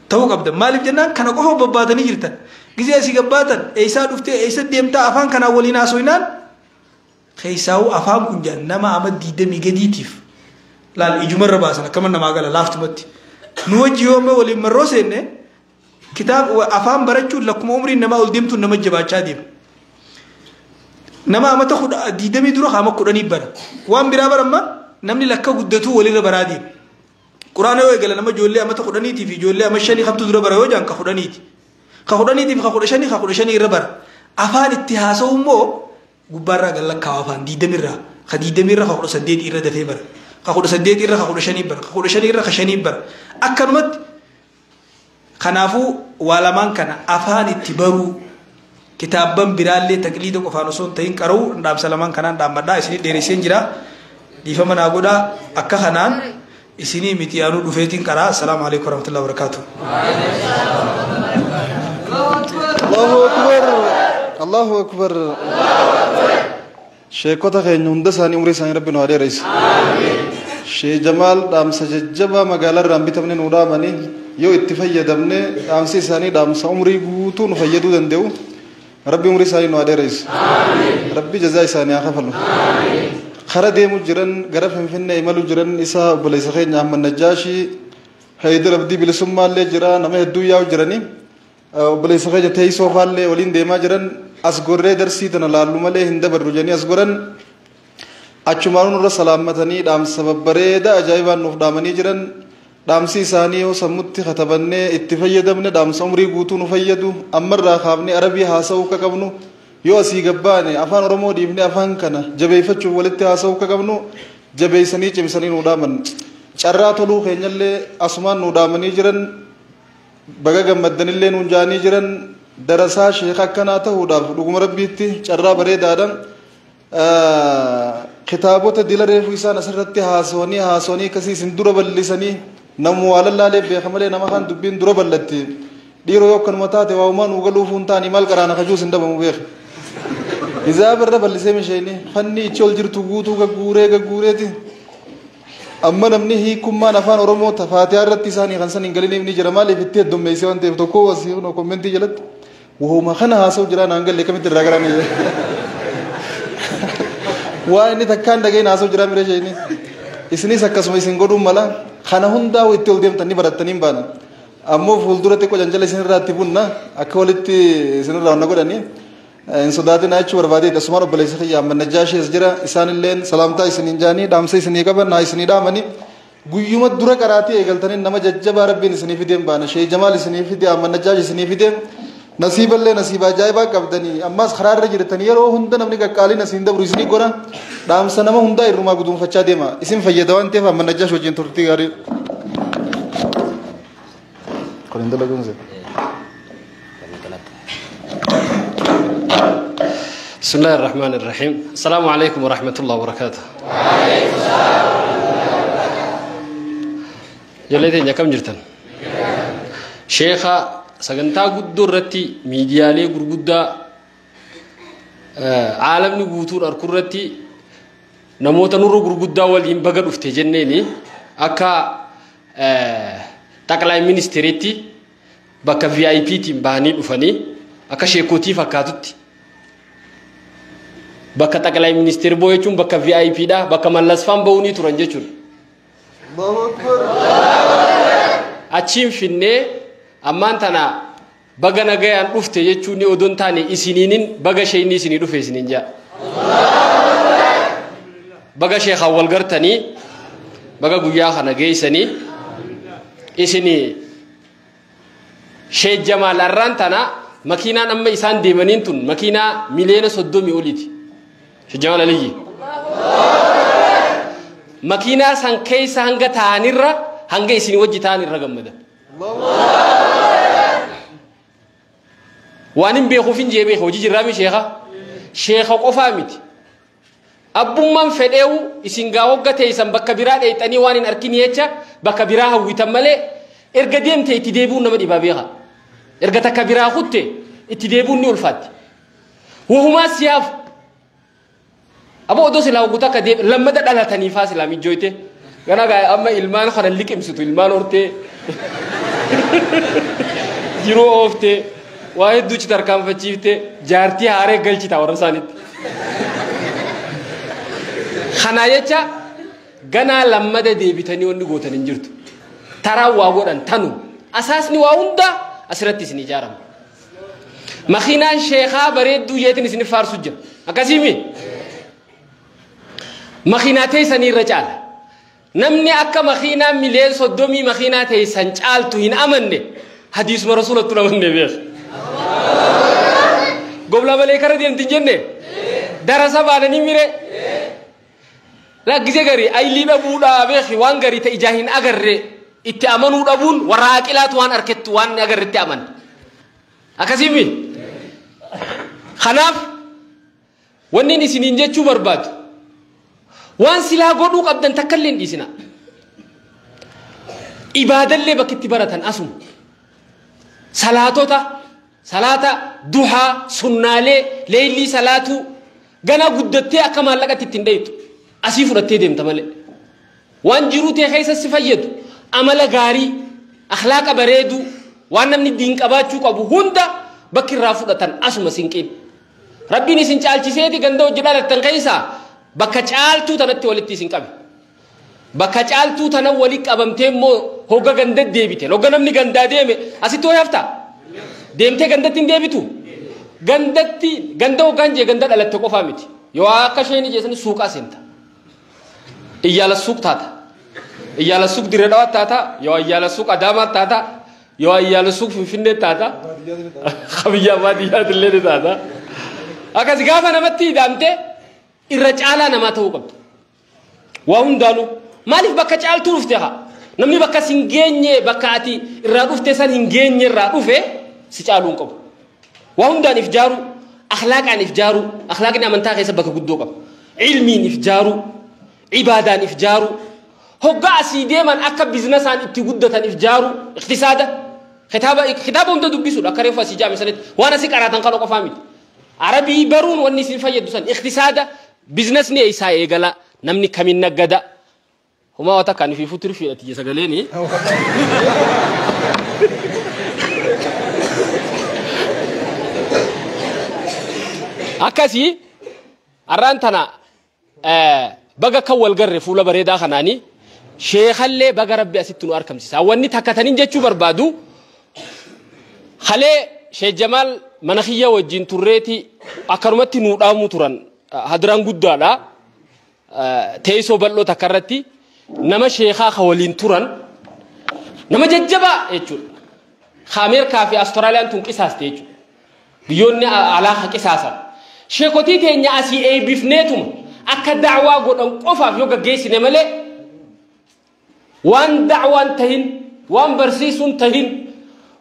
ta'uu qabda maaliif jennaan kana qofa babbaatanii jirtan gizee asii gabbaatan eeysaa dhuftee eeysa deemtaa afaan kanaa waliin haasoinaan keessaa'uu afaan kun jaan nama ama 20 gadiitiif laal ijumarra baasan akkama namaa gala laaftumatti nu wajji yooma waliin marroo seenne kitaab afaan barachuun lakkuma umriin namaa ol deemtuun nama jabaachaa deema nama amata 20 dura qaama 10 bara waan biraa baramma namni lakka guddatu walirra baraa deema quraana yoo eegala nama ijoollee amata 10 fi ijoollee ama 5 qabtu dura bara yoo jaan ka 10 ka 10 fi ka 15 irra bara afaan itti haasa'u immoo gubbaarraa gallakkaa afaan 20 irraa ka 20 irra ka 18 irra dafee bara ka 18 irra ka 15 bara ka 15 irra ka 5 bara akkanumatti kanaafuu waa lamaan kana afaan itti baruu kitaabban biraallee taqliida qofaan osoo hin ta'in qara'u dhaamsa lamaan kanaan dhaammadhaa isinii dheeresseen jira dhiifama naa godhaa akka kanaan isinii miti aanuu dhufeetiin qaraa assalaamu alaikum warahmatullahi wabarakatuh Allahu akbar sheekota keenya hunda isaanii umrii isaanii rabbi nu haa dheeressu Sheekh Jamaal dhaamsa jajjabaa magaalaa irraa bitamne nu dhaamanii yoo itti fayyadamne dhaamsi isaanii dhaamsa umrii guutuu nu fayyaduu danda'u rabbi umrii isaanii nu haa dheeressu rabbi jazaa isaanii haa kafalu khara deemu jiran gara Finfinnee imalu jiran isa obboleessa keenya Ahmad Najjaashi Haydar Abdii bilisummaallee jira nama hedduu yaa'u jiranii obboleessa keenya teessoo faallee waliin deemaa jiran as gorree darsii tana laallu malee hin dabarru janii as goran achumaan nurra salaammatanii dhaamsa babbareeda ajaa'ibaan nuuf dhaamanii jiran dhaamsi isaanii yoo sammutti katabannee itti fayyadamne dhaamsa umrii guutuu nu fayyadu ammarraa kaafnee arabii haasa'uu akka qabnu yoo asii gabbaane afaan oromoo dhiifne afaan kana jabeeffachuuf walitti haasa'uu akka qabnu jabeessanii cimsanii nu dhaaman carraa toluu keenyallee asumaan nu dhaamanii jiran baga gammaddanillee nuun jaanii jiran darasaa sheekha akkanaa ta'uudhaaf dhuguma rabbiitti carraa bareedaadhaan kitaabota dila reefu isaan asirratti haasawanii akkasii isin dura bal'isanii namu waa lallaalee beeka malee nama kan dubbiin dura bal'atti dhiiroo yoo akkanuma taate waa uumaan ugaluuf hin taane maal qaraana kajuus hin dhabamu beeka hizaaba irra bal'isee misheeni fanni ichi ol jirtu guutuu gagguureeti amma namni hiikummaan afaan oromoo tafaatiyaa irratti isaanii kan san hin galiniif ni jira maaliif itti heddummeessee waan ta'eef tokko wasii kommentii jalatti wahuma kana haasa'u jira naan galle kamitti irraa garaan waa inni takkaan dhageen haasa'u jira mire sheeni isinis akkasuma isin godhuun mala kana hundaa itti ol deemtanii barattaniin baana ammoo fuulduratti qojanjala isinirraa itti bunna akka walitti isinirraa wanna godhanii hin sodaatin achuu barbaadee asumaan obboleessa kiyya Ahmad Najjaashi as jira isaanilleen salaamtaa isiniin jaanii dhaamsa isinii qaban naa isinii dhaamanii guyyuma dura qaraatii eegaltanii nama jajjabaa rabbiin isinii fideen baana Sheekh Jamaal isinii fidee Ahmad Najjaashi isinii fidee nasiiballee nasiiba ajaa'ibaa qabdanii ammas karaarra jirtanii yeroo hunda namni qaqqaaliin asiin dabru isinii gora dhaamsa nama hundaa irrumaa guduunfachaa deema isin fayyada waan ta'eef Ahmad Najjaashi wajjin turtii gaarii kun hin dalaguunse بسم الله الرحمن الرحيم السلام عليكم ورحمة الله وبركاته جليتين يا كم جرتن شيخا سجنتا قدور رتي ميديالي قرقودا عالم نقطور أركورتي نموت نور قرقودا والين بقر افتجنني أكا تكلاي مينستريتي بكا VIP تيم باني أفني أكا شيكوتي فكاتوتي bakka taqalay ministeer boo jechuun bakka VIP dha bakka mallasfaan ba'uunii turan jechuun achiin finnee ammaan tana baga nagayaan dhufte jechuun odoon taane isiniinin baga sheeyni isinii dhufe isiniin jaa baga sheekhaan wal gartanii baga guyyaa kana geessanii isinii Sheekh Jamaal arraan tana makiinaan amma isaan deemaniin tun makiinaa miliyoona 30 oliiti Sheekh Jamaal Aliyyi makiinaa san keessa hanga taanirra hanga isin wajji taanirra gammada waan hin beekuuf hin jeebee hojii jirraami sheekha qofaa miti abbummaan fedheewu isin gaa hoggatee isan bakka biraa dheeyxanii waan hin arkin jecha bakka biraa hawwitan malee erga deemte itti deebi'uun nama dhibaa beeka erga takka biraa kutte itti deebi'uun ni ulfaatti wahumaa siyaaf Abo odo sila hukuta ka deeb lamada dhalatanii faa sila mijoyte gana gaa amma ilmaan kana liqimsitu ilmaan hortee jiru ofte waa hedduu ci tarkaanfachiifte jaartii haaree galchita warra isaaniitti. Kana jecha ganaa lammada deebitanii wanni gootan hin jirtu. Taraa waa godhan tanu asaasni waa hunda asirratti isin ijaarama. Makiinaan sheekaa bareedduu jeetin isin faarsu jira. Akkasimi makiinaa teessanii irra caala. Namni akka makiinaa mileen soddomii makiinaa teessan caaltu hin amanne hadiisuma rasuulatti namanne beek. Gobla malee kara deemti jenne darasa baananii mire laggise gari aylii dhabuudhaa beeki waan garii ta'e ijaa hin agarre itti amanuu dhabuun warra aqilaatu waan arkettu waan agarretti aman. Akkasimi kanaaf wanni isiniin jechuu barbaadu waan silaa godhuu qabdan takkallee hin dhiisina. Ibaadallee bakki itti baratan asuma. Salaata duhaa sunnaalee leellii salaatu gana guddattee akka maallaqatti ittiin dheeytu asii fudhattee deemta malee. Waan jiruu ta'e keessa si fayyadu amala gaarii akhlaaqa bareedu waan namni diin qabaachuu qabu hunda bakki irraa fudhatan asuma sinqiin. Rabbiin isin caalchiseeti ganda hojii dhalattan keessaa bakka caaltuu tanatti walitti isin qabe. Bakka caaltuu tana walitti qabamtee immoo hogga ganda deebite. Hogga namni gandaa deeme asitti hoo haftaa? Deemtee gandatti hin deebitu? Ganda hoggaan jee ganda dhalatte qofaa miti. Yoo akka isheen ijeessani suuqaa seenta. Iyyaala suuq taata. Iyyaala suuq dirree dhawaat taata. Yoo iyyaala suuq adaamaat taata. Yoo iyyaala suuq finfinnee taata. Qabiyyaa baadiyyaat illee ni taata. Akkas gaafa namatti hidhamte irra caalaa namaa ta'uu qabdu. Waa hundaanuu maaliif bakka caaltuu dhufte haa? Namni bakka sin geenye bakka ati irraa dhufte san hin geenye irraa dhufe si caaluu hin qabu. Waa hundaan if jaaru, akhlaaqaan if jaaru, akhlaaqni amantaa keessa bakka guddoo qaba. Ilmiin if jaaru, ibaadaan if jaaru, hoggaa asii deeman akka biizinasaan itti guddatan if jaaru, iqtisaada. Kitaaba hunda dubbisuudha akka reefu asii jaame sanitti waan asii qaraatan kan qofaa miti. Arabii baruun wanni isin fayyadu san iqtisaada biizinasni isaa eegala namni kamiin naggada. Huma wata kan fi futur fi ati sagaleeni. Akkasi arraan tana baga kan wal garre fuula bareedaa kanaani sheekhallee baga rabbi asitti nu argamsiisa. Wanni takkataniin jechuu barbaadu halee Sheekh Jamaal mana kiyya wajjin turreeti akkanumatti nuu dhaamu turan hadiraan guddaadha. Teessoo bal'oo takka irratti nama sheekaa ka waliin turan nama jajjabaa jechuudha. Ameerikaa fi Austraaliyaan tun qisaaste jechuudha. Biyyoonni alaa qisaasan. Sheekotii teenya asii eebbifneetuma akka da'waa godhan qofaaf yoo gaggeessine malee waan da'waan tahin waan barsiisuun tahin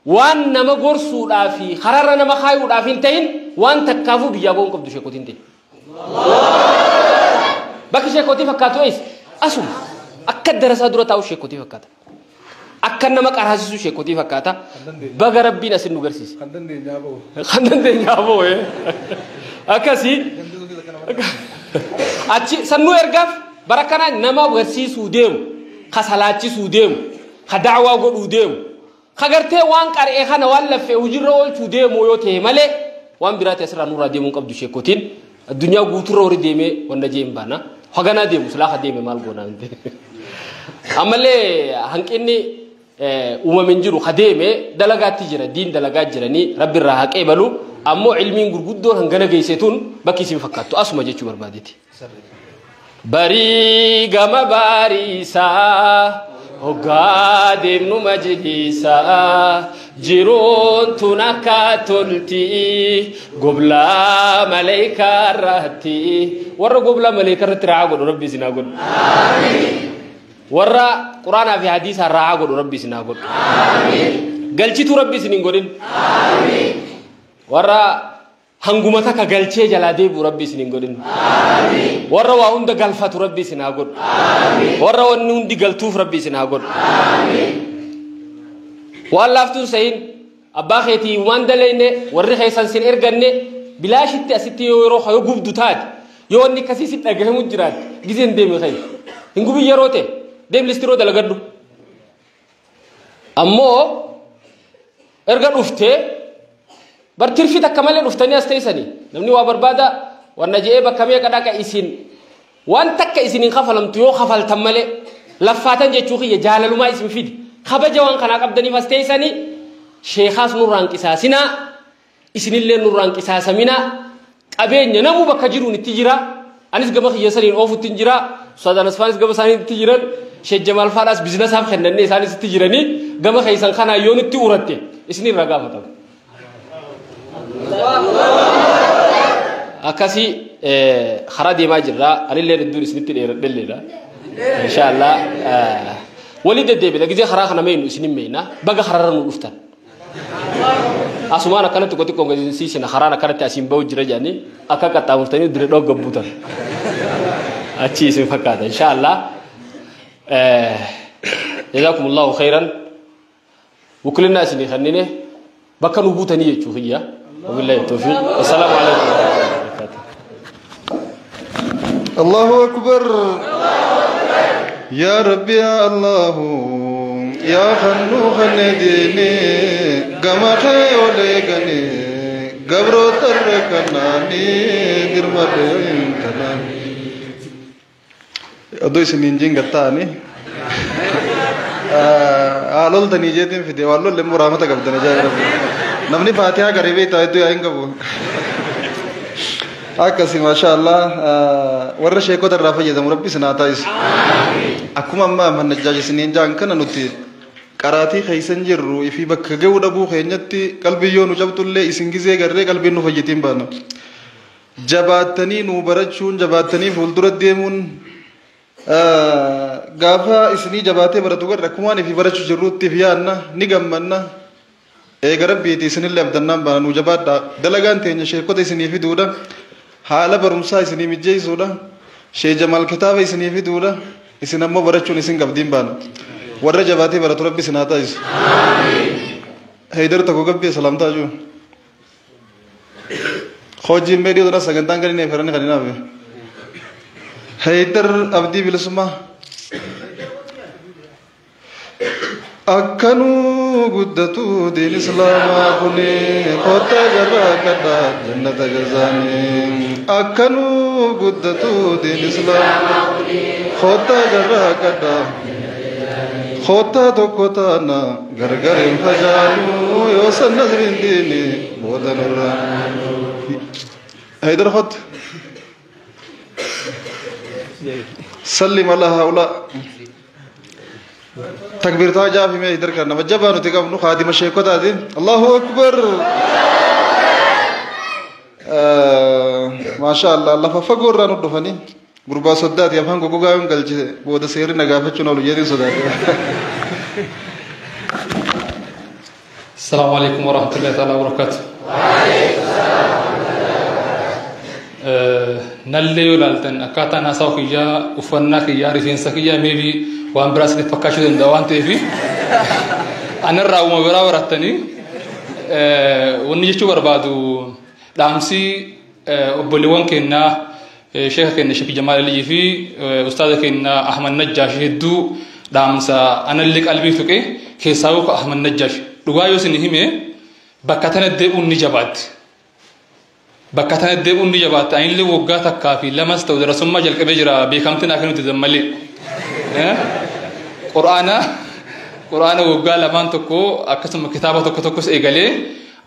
waan nama gorsuudhaa fi hararra nama kaayuudhaaf hin tahin waan takkaafuu biyyaa bo'uun qabdu sheekotiin teenya. Bakki sheekotii fakkaatu eessa? Asuma akka darasaa dura taa'u sheekotii fakkaata. Akka nama qaraasisu sheekotii fakkaata. Baga rabbiin asin nu garsiise. Kan dandeenyaa ba'u. Akkasii achi sannuu ergaaf barakkanaa nama barsiisuu deemu, ka salaachisuu deemu, ka da'waa godhuu deemu, ka gartee waan qar'ee kana waan laffee hujirra oolchuu deemu yoo ta'e malee waan biraatti asirraa nurraa deemuu qabdu sheekotiin addunyaa guuturra horii deemee wanda jeen baana. Haganaa deemu silaa deeme maal goonaa miti. Ammallee hanqinni uumamen jiru deeme dalagaatti jira diin dalagaa jiranii rabbi irraa haqee balu ammoo ilmiin gurguddoon hangana geessetuun bakki isin fakkaattu asuma jechuu barbaadeeti. Barii gama baariisaa hoggaa deemnu majlisaa jiruun tun akka tolti goblaa maleekaa irratti warra goblaa maleekaa irratti raa'aa godhu rabbi isin haa godhu. Warra quraanaa fi hadiisaa raa'aa godhu rabbi isin haa godhu. Galchituu rabbi isin hin godhin. Warra hanguma takka galchee jalaa deebi'u rabbi isin hin godhin. Warra waa hunda galfatu rabbi isin haa godhu. Warra wanni hundi galtuuf rabbi isin haa godhu. Waan laaftuun sahin abbaa keetii waan daleenne warri keessan sin erganne bilaashitti asitti yeroo yoo gubdu taate yoo wanni akkasii si dhagahamu jiraate giseen deeme kay hin gubi yeroo ta'e deem listiroo dalagadhu. Ammoo erga dhufte bartirfi takka malee dhuftanii as teessanii namni waa barbaada wanna je'ee bakka meeqa dhaqa isin waan takka isinin kafalamtu yoo kafaltan malee laffaatan jechuu kiyya jaalalumaa isin fidi kabaja waan kanaa qabdaniif as teessanii sheekaas nurraan qisaasinaa isinillee nurraan qisaasaminaa qabeenya namuu bakka jiruun itti jira anis gama kiyya saniin oofutti jira Ustaadaan Asfaanis gama isaanii itti jiran Sheekh Jamaal Faadhaas bizinesaaf kennannee isaanis itti jiranii gama keessan kanaa yoon itti uratte isinirraa gaafatamu. Akkasi karaa deemaa jirra anillee iddoon isinitti dheeradhelleedha inshallah wali deddeebina gizee karaa kana meenu isinin meena baga kararra nu dhuftan asumaan akkanatti qoxiqqoo gaggeessiisina karaan akkanatti asiin ba'u jira jedhanii akka qaxxaamurtanii dire dhoo gabbuutan achi isin fakkaata inshallah jazakumullahu khairan wukulina isini khannine bakka nu buutanii jechuu kiyya wabillahi tawfiq assalamu alaykum الله أكبر يا ربي يا الله يا خنو خنديني كما خيوليغني قبرو تركناني غرمدين كناني أدوي سنينجين قطاني آلول تنيجيتين في ديوالو لم مرامة قبضنا جاي نمني فاتحة قريبي تايدو ياين قبو akkasi maashaallah warra sheekota irraa fayyadamu rabbi isin haa taasisu akkuma amma manajjaaji isiniin jaan kana nuti qaraatii keeysan jirru ifi bakka ga'uu dhabuu keenyatti qalbiyyoo nu cabtullee isin gizee garree qalbiin nu fayyitiin baana jabaattanii nu barachuun jabaattanii fuuldura deemuun gaafa isinii jabaatee baratu garra akkumaan ifi barachuu jirruutti ifi yaanna ni gammanna eega rabbiiti isinillee abdannaan baana nu jabaadha dalagaan teenya sheekota isinii fiduudha haala barumsaa isinii mijjeessuudha Sheekh Jamaal kitaaba isinii fiduudha isin ammoo barachuun isin qabdiin baana warra jabaatee baratu rabbi isin haa taasisu Haydar tokko gabbee salaamtaa jiru hojiin meedii dura sagantaan kan inni eeferani kan hinaafe Haydar abdii bilisummaa akkanu guddatu diin islaamaa kuni kota jarraa kadha jannata jazaani akkanu guddatu diin islaamaa kuni kota jarraa kadha kota tokko taana gargar hin fajaanu yoo san nasriin diini booda nurraa Haydar khot sallim ala haula تكبير تاجا في ميدر كنا مجبانو تكمنو خادم الشيخ هذه الله أكبر ما شاء الله الله ففقور رانو دفني غربا صدات يفهم كوكو غايم قلجي بودا سيري نغافة چنولو جيري صدات السلام عليكم ورحمة الله تعالى وبركاته نلي ولالتن أكاتا ناساو كيجا وفنا كيجا رفين سكيجا ميبي وان براس نتفكاشو دين دوان تيفي أنا الرأو مبرا وراتني ونجيشو بربادو دامسي أبوليوان كنا شيخ كنا شيخ جمال اللي في أستاذ كنا أحمد نجاش هدو دامسا أنا اللي قلبي فكي كيساوك أحمد نجاش روايو سنهيمي بكتنا ديبون نجابات بكتنا ديبون نجابات أين اللي وقاتا كافي لما استودر ثم جلق بجرا بيكامتنا كنو تزمالي قرآن وقال لمان تكو أكسم كتابة تكو سيغالي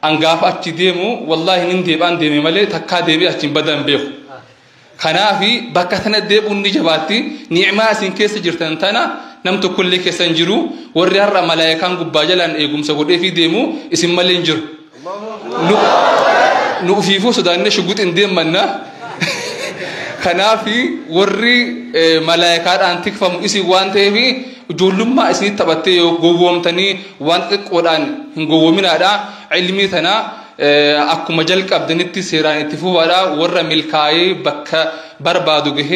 أنغاف أتي ديمو والله ننديب ديمي مالي تكا ديبي أتين بدن بيخ خنافي بكتنا ديبون نجاباتي نعمة سين كيس جرتنتنا نمتو كل كيس انجرو وريار ملايكان قباجلان ايقوم سقود في ديمو اسم مالينجر نوفيفو سودان شغوت انديم منا خنافي وري ملايكات انتك فم اسي وانته في جولما اسني تبتي غوومتني وانت قران غوومنا دا علمي تنا اكو مجل قبدنتي سيران تفو ولا ور ملكاي بك بربادو غه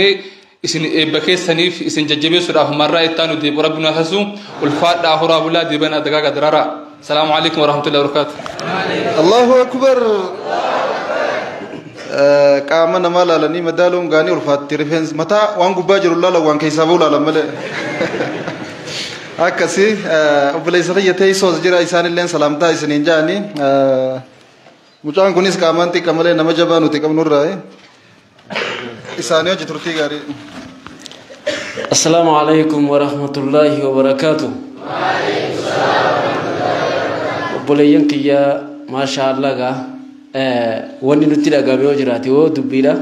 اسن بكي سنيف اسن ججبي سراف مره يتانو دي ربنا حسو والفات داهرا بلا دي بنا دغا درارا السلام عليكم ورحمه الله وبركاته الله اكبر قام نما لالني مدالون غاني والفات ريفنس متى وان غباجر الله وان كيسابو لا مله akkasi obboleessa kiyya teessoo jira isaanillee salaamtaa isiniin jaani mucaan kunis qaamaan xiqqa malee nama jabaa nuti qabnurraa isaanii hojii turtii gaarii. السلام عليكم ورحمة الله وبركاته. بوليان كيا ما شاء الله كا واني نتيلا قابي وجراتي ودبيلا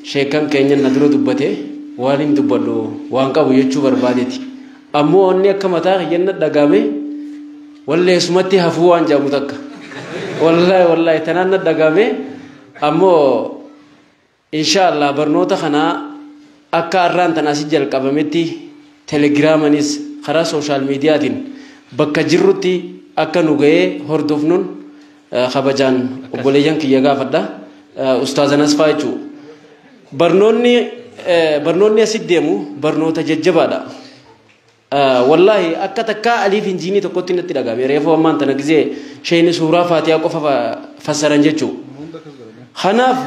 شيكان كينيا ندرو دبته وانين دبلو وانكا ويجو بربادتي أمو أني كم تاعي ينن دعامي والله سمعتي هفوان جاموتك والله تنان دعامي أمو إن شاء الله برنوتا خنا akka arraan tanasi jalqabametti telegiraamanis karaa sooshaal miidiyaatiin bakka jirrutti akka nu ga'ee hordofnuun kabajaan obboleeyyan kiyya gaafadha ustaazanas faa jechuu barnoonni asit deemu barnoota jajjabaadha wallahi akka takkaa aliif injiinii tokkotti natti dhagame reefoo ammaan tana gisee sheeni suuraa faatiyaa qofa fassaran jechuu kanaaf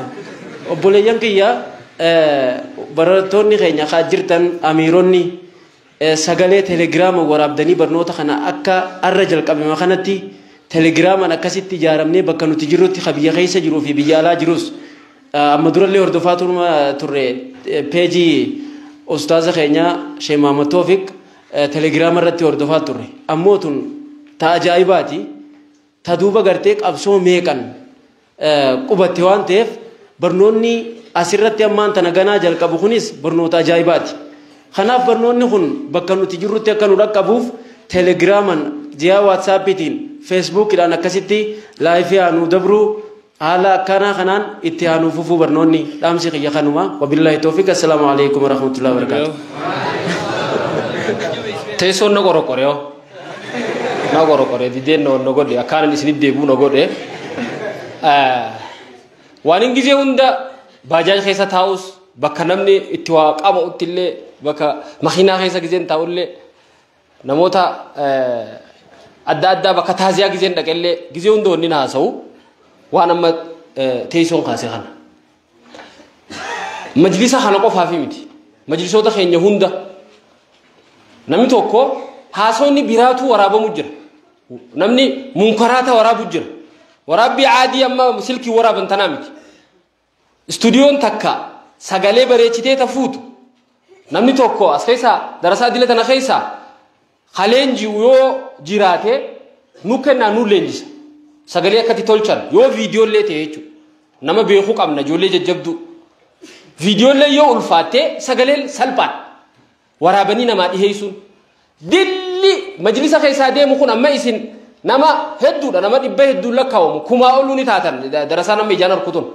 obboleeyyan kiyya barattoonni keenya kaa jirtan amiironni sagalee telegiraama waraabdanii barnoota kana akka arra jalqabame kanatti telegiraaman akkasitti ijaaramnee bakka nuti jirrutti biyya keessa jiruu fi biyya alaa jirus amma durallee hordofaa turre peejii ustaaza keenya Sheekh Mahamad Toofiq telegiraama irratti hordofaa turre ammoo tun ta ajaa'ibaati ta duuba gartee qabsoo meeqan qubatte waan ta'eef barnoonni asirratti ammaan tana ganaa jalqabu kunis barnoota ajaa'ibaati. Kanaaf barnoonni kun bakka nuti jirrutti akka nu dhaqqabuuf telegiraaman ji'a waatsaappiitiin feesbuukidhaan akkasitti laayifii haanuu dabruu haala akkanaa kanaan itti haanuu fufuu barnoonni dhaamsi kiyya kanuma wabillaahi toofiq assalaamu alaikum warahmatullahi wabarakaatu. Teessoon na qorokore dideen na godhe akkaanan isinit deebuu na godhe waan hin gizee hunda bajaaj keessa taa'us bakka namni itti waa qaba'utti illee bakka makiinaa keessa gizeen taa'ullee namoota adda addaa bakka taaziyaa gizeen dhaqellee gizee hunda wanni na haasa'u waan amma teessoon kaase kana. Majlisa kana qofaafi miti majlisoota keenya hunda namni tokko haasawni biraatu waraabamu jira namni munkaraata waraabu jira waraabbii caadii amma silkii waraaban tanaa miti. Studiyoon takka sagalee bareechitee tafuutu namni tokko as keessa darasaa dila tana keessa kaleenji yoo jiraate nu kennaa nu leenjisa sagalee akkati tolchan yoo viidiyoolee ta'e jechuudha nama beekuu qabna ijoollee jajjabdu viidiyoolee yoo ulfaatte sagalee salphaan waraabanii namaa dhiheessuun dilli majlisa keessaa deemu kun amma isin nama hedduudha nama dhibba hedduun lakkaa'amu kumaa oluu ni taatan darasaa nama ijaan harkutuun.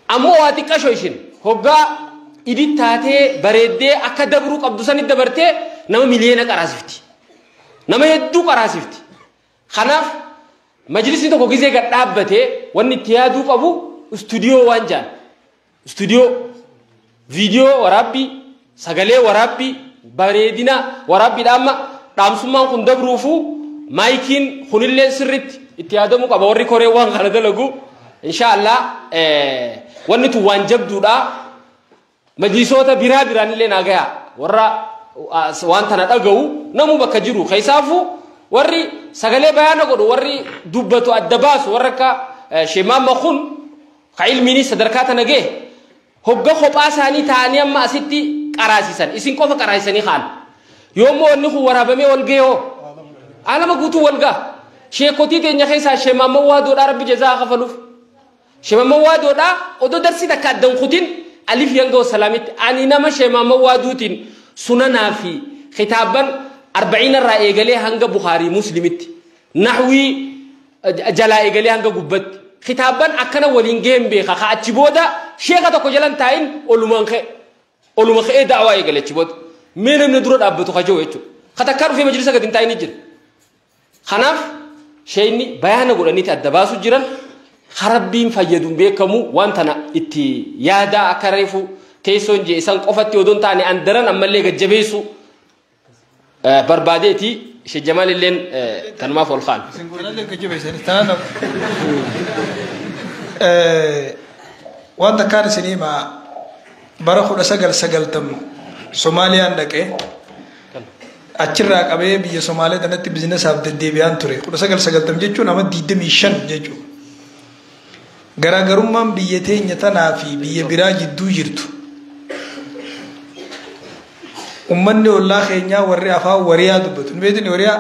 Ammoo waa xiqqashoo ishin hoggaa idit taatee bareeddee akka dabruu qabdu sanit dabartee nama miliyoona qaraasifti nama hedduu qaraasifti kanaaf majlisni tokko gizee gad dhaabbatee wanni itti yaaduu qabu stuudiyoo waan jaan stuudiyoo viidiyoo waraabbii sagalee waraabbii bareedina waraabbiidha amma dhaamsummaan kun dabruufu maayikiin kunillee sirritti itti yaadamuu qaba warri koree waan kana dalagu inshallah wanni tu waan jabduudha majlisoota biraan illee naagaya warra waan tana dhaga'u namu bakka jiru keessaafu warri sagalee bayaana godhu warri dubbatu adda baasu warra akka Sheekh Mahamad kun ka ilmiini sadarkaa tana gee hogga kophaa isaanii ta'anii amma asitti qaraasisan isin qofa qaraasisanii kaan yoommoo wanni kun waraabamee walgahoo alama guutuu walgaa sheekotii teenya keessaa Sheekh Mahamad waadoodhaa rabbi jazaa kafaluuf Sheekh Mahamad waadoodhaa odoo darsi takka addan kutin alif yanga salaamitti ani nama Sheekh Mahamad waaduutiin sunanaa fi kitaaban 40 irraa eegalee hanga Bukhaarii Muslimitti nahwii jalaa eegalee hanga gubbatti kitaaban akkana waliin gaheen beeka ka achi booda sheeka tokko jalan taa'in oluman ka'ee da'waa eegale achi booda mee namni dura dhaabbatu ka jiru jechuudha ka takkaa dhufee majlisa gadi hin taa'in jira kanaaf sheeyni bayaana godhaniiti adda baasu jiran harabbiin fayyaduun beekamu waan tana itti yaadaa akka reefu teessoon jee isan qofatti odoon taane an daran ammallee gajjabeessu barbaadeeti Sheekh Jamaal illeen tanumaaf ol kaan wanta kaan isinii bara 1990 Soomaaliyaan dhaqee achirraa qabee biyya Somaalee tanatti biizinesaaf deddeebi'aan ture 1990 jechuun nama 25 jechuudha. Garaagarummaan biyya teenya tanaa fi biyya biraa jidduu jirtu ummanni ollaa keenyaa warri afaan wariyaa dubbatu ni beekni wariyaa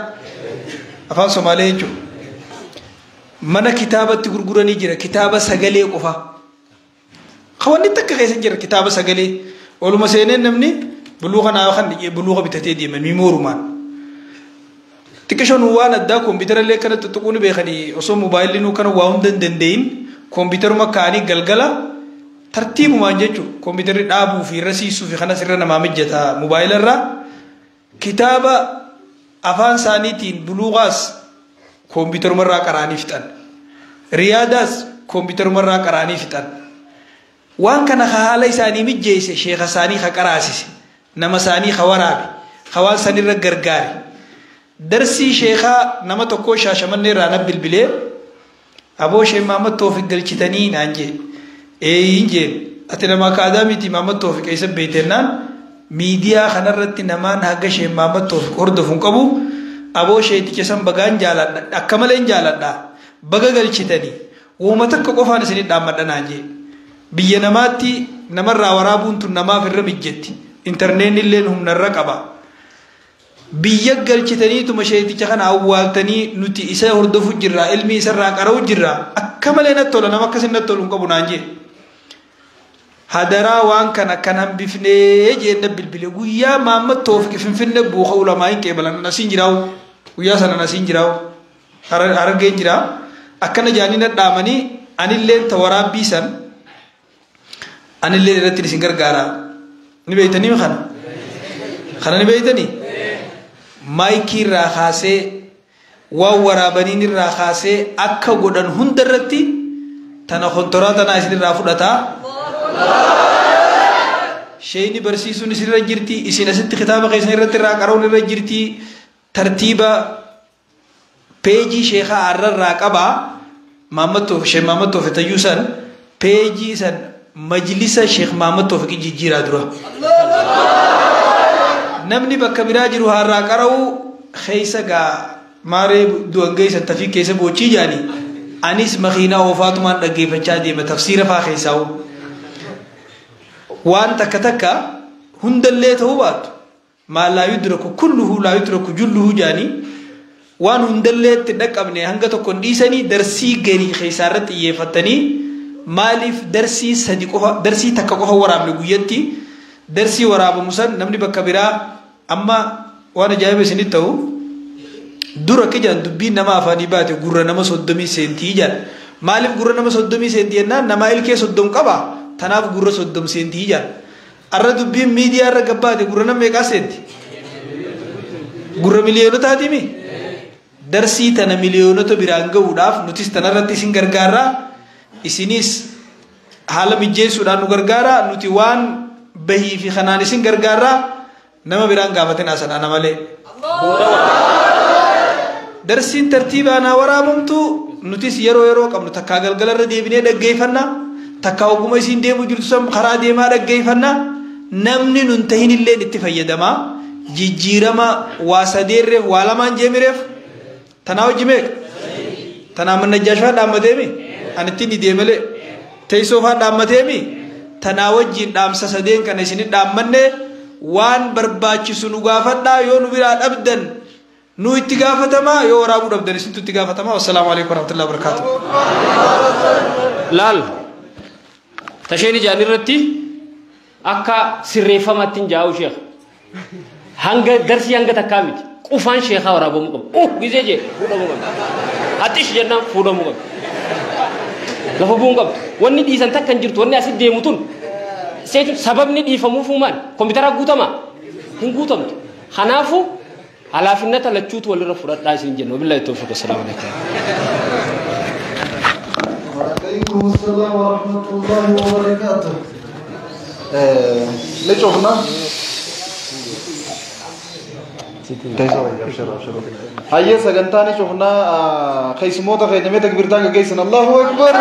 afaan Somaalee jechuudha. Mana kitaabatti gurguranii jira kitaaba sagalee qofa. Kawanni takka keessa jira kitaaba sagalee oluma seeneen namni buluuqa naa kan buluuqa bitatee deeman miimoorumaan. Xiqqishoon waan addaa kompiitara illee kana tuttuquun beekanii osoo moobaayilii nuu kana waa hunda hin danda'in kompiitaruma kaanii galgala tartiibumaan jechuudha. Kompiitarri dhaabuu fi rasiisuu fi kanas irra namaa mijjata moobaayilarraa kitaaba afaan isaaniitiin buluuqaas kompiitarumarraa qaraanii fixan riyaadaas kompiitarumarraa qaraanii fixan waan kana haala isaanii mijjeesse sheekha isaanii ka qaraasise nama isaanii ka waraabe hawaan sanirra gargaare darsii sheekhaa nama tokko Shaashamannee irraa na bilbilee aboo Sheekh Maamad Toofiq galchitanii naan jee injeen ati nama akaadaamiitii Maamad Toofiq eessa beeytennaan miidiyaa kanarratti namaan haga Sheekh Maamad Toofiq hordofuun qabu aboo sheeticha san bagaan jaaladha akka malee jaaladha baga galchitanii uuma takka qofaan isinii dhaammadha naan jee biyya namaatti namarraa waraabuun tun namaaf irra mijjetti intarneetni illee humnarra qaba biyya galchitaniituma sheeticha kana awwaaltanii nuti isa hordofu jirra ilmi isarraa qara'u jirra akka malee natti tola nama akkasin natti tolu hin qabu naan jee hadaraa waan kana kan hambifnee jeenna bilbile guyyaa Maamad Toofiq Finfinnee buuqa ulamaa hin qeebalan nasiin jiraawu guyyaa sana nasiin jiraawu harargeen jiraa akkana jaanii nadhaamanii anilleen ta waraabbii san anilleen irratti isin gargaara ni beeytanii kana ni beeytanii maayikii irraa kaasee waan waraabaniin irraa kaasee akka godhan hunda irratti tana kontoraa tanaa isin irraa fudhataa sheeyni barsiisuun isinirra jirti isin asitti kitaaba keessan irratti irraa qara'uun irra jirti tartiiba peejii sheekhaa arrarraa qabaa Sheekh Maamad Toofiq tayyuu san peejii san majlisa Sheekh Maamad Toofiq jijjiiraa dura namni bakka biraa jiru harraa qara'u keessa gaa maaree du'an geessan tafii keessa boochii jaanii anis makiinaa oofaatumaan dhaggeeffachaa deema tafsiira faa keessaa waan takka takka hundallee ta'uu baatu maal laa yudraku kulluhu laa yudraku julluhu jaanii waan hundallee itti dhaqqabne hanga tokko dhiisanii darsii garii keessaa irratti xiyyeeffatanii maaliif darsii sadi qofa darsii takka qofa waraabne guyyatti darsii waraabamu san namni bakka biraa amma waan ajaa'iba isinitti ta'u dura kijaan dubbiin nama afaanii baate gurra nama 30 sentii jaan maaliif gurra nama 30 sentii jennaan nama ilkee 30 qaba tanaaf gurra 30 sentii jaan arra dubbiin miidiyaa irra gabbaate gurra nama meeqaa senti gurra miliyoonotaatii mi darsii tana miliyoonota biraan ga'uudhaaf nutis tanarratti isin gargaarraa isinis haala mijjeessuudhaan nu gargaara nuti waan bahii fi kanaan isin gargaarraa nama biraan gaafatin asan ana malee darsiin tartiibaan haa waraabamtu nutis yeroo qabnu takkaa galgalarra deebinee dhaggeeffanna takkaa oguma isin deemu jirtu san karaa deemaa dhaggeeffanna namni nun tahin illee itti fayyadamaa jijjiirama waa sadeerreef waa lamaan jeemireef tanaa hojii meeqa tanaa mannajjaashfaa dhaammateemi anittiin ideemalee teessoofaa dhaammateemi tanaa wajjiin dhaamsa sadeen kana isin dhaammanne waan barbaachisu nu gaafadhaa yoo nu biraa dhabdan nu itti gaafatamaa yoo waraabuu dhabdan isintu itti gaafatamaa wassalaamu alaikum warahmatullahi wabarakatuh laal tasheeni jaan irratti akka sirreeffamatti hin jaa'u sheekh hanga darsii hanga takkaa miti qufaan sheekhaa waraabamuu qabu gizee jee fuudhamuu qabu haxish jennaan fuudhamuu qabu lafa bu'uun qabu wanni dhiisan takka hin jirtu wanni asii deemu tun sababni dhiifamuuf uumaan kompiitara guutamaa hin guutamtu kanaafu halaafinnata lachuutu walirra fudhadhaa isin jenna wabillahi tawfiq assalamu alaikum وعليكم السلام ورحمة الله وبركاته. ليش شفنا؟ هيا سجنتاني شفنا خيس موتا خيس نميت كبرتان كيسن الله أكبر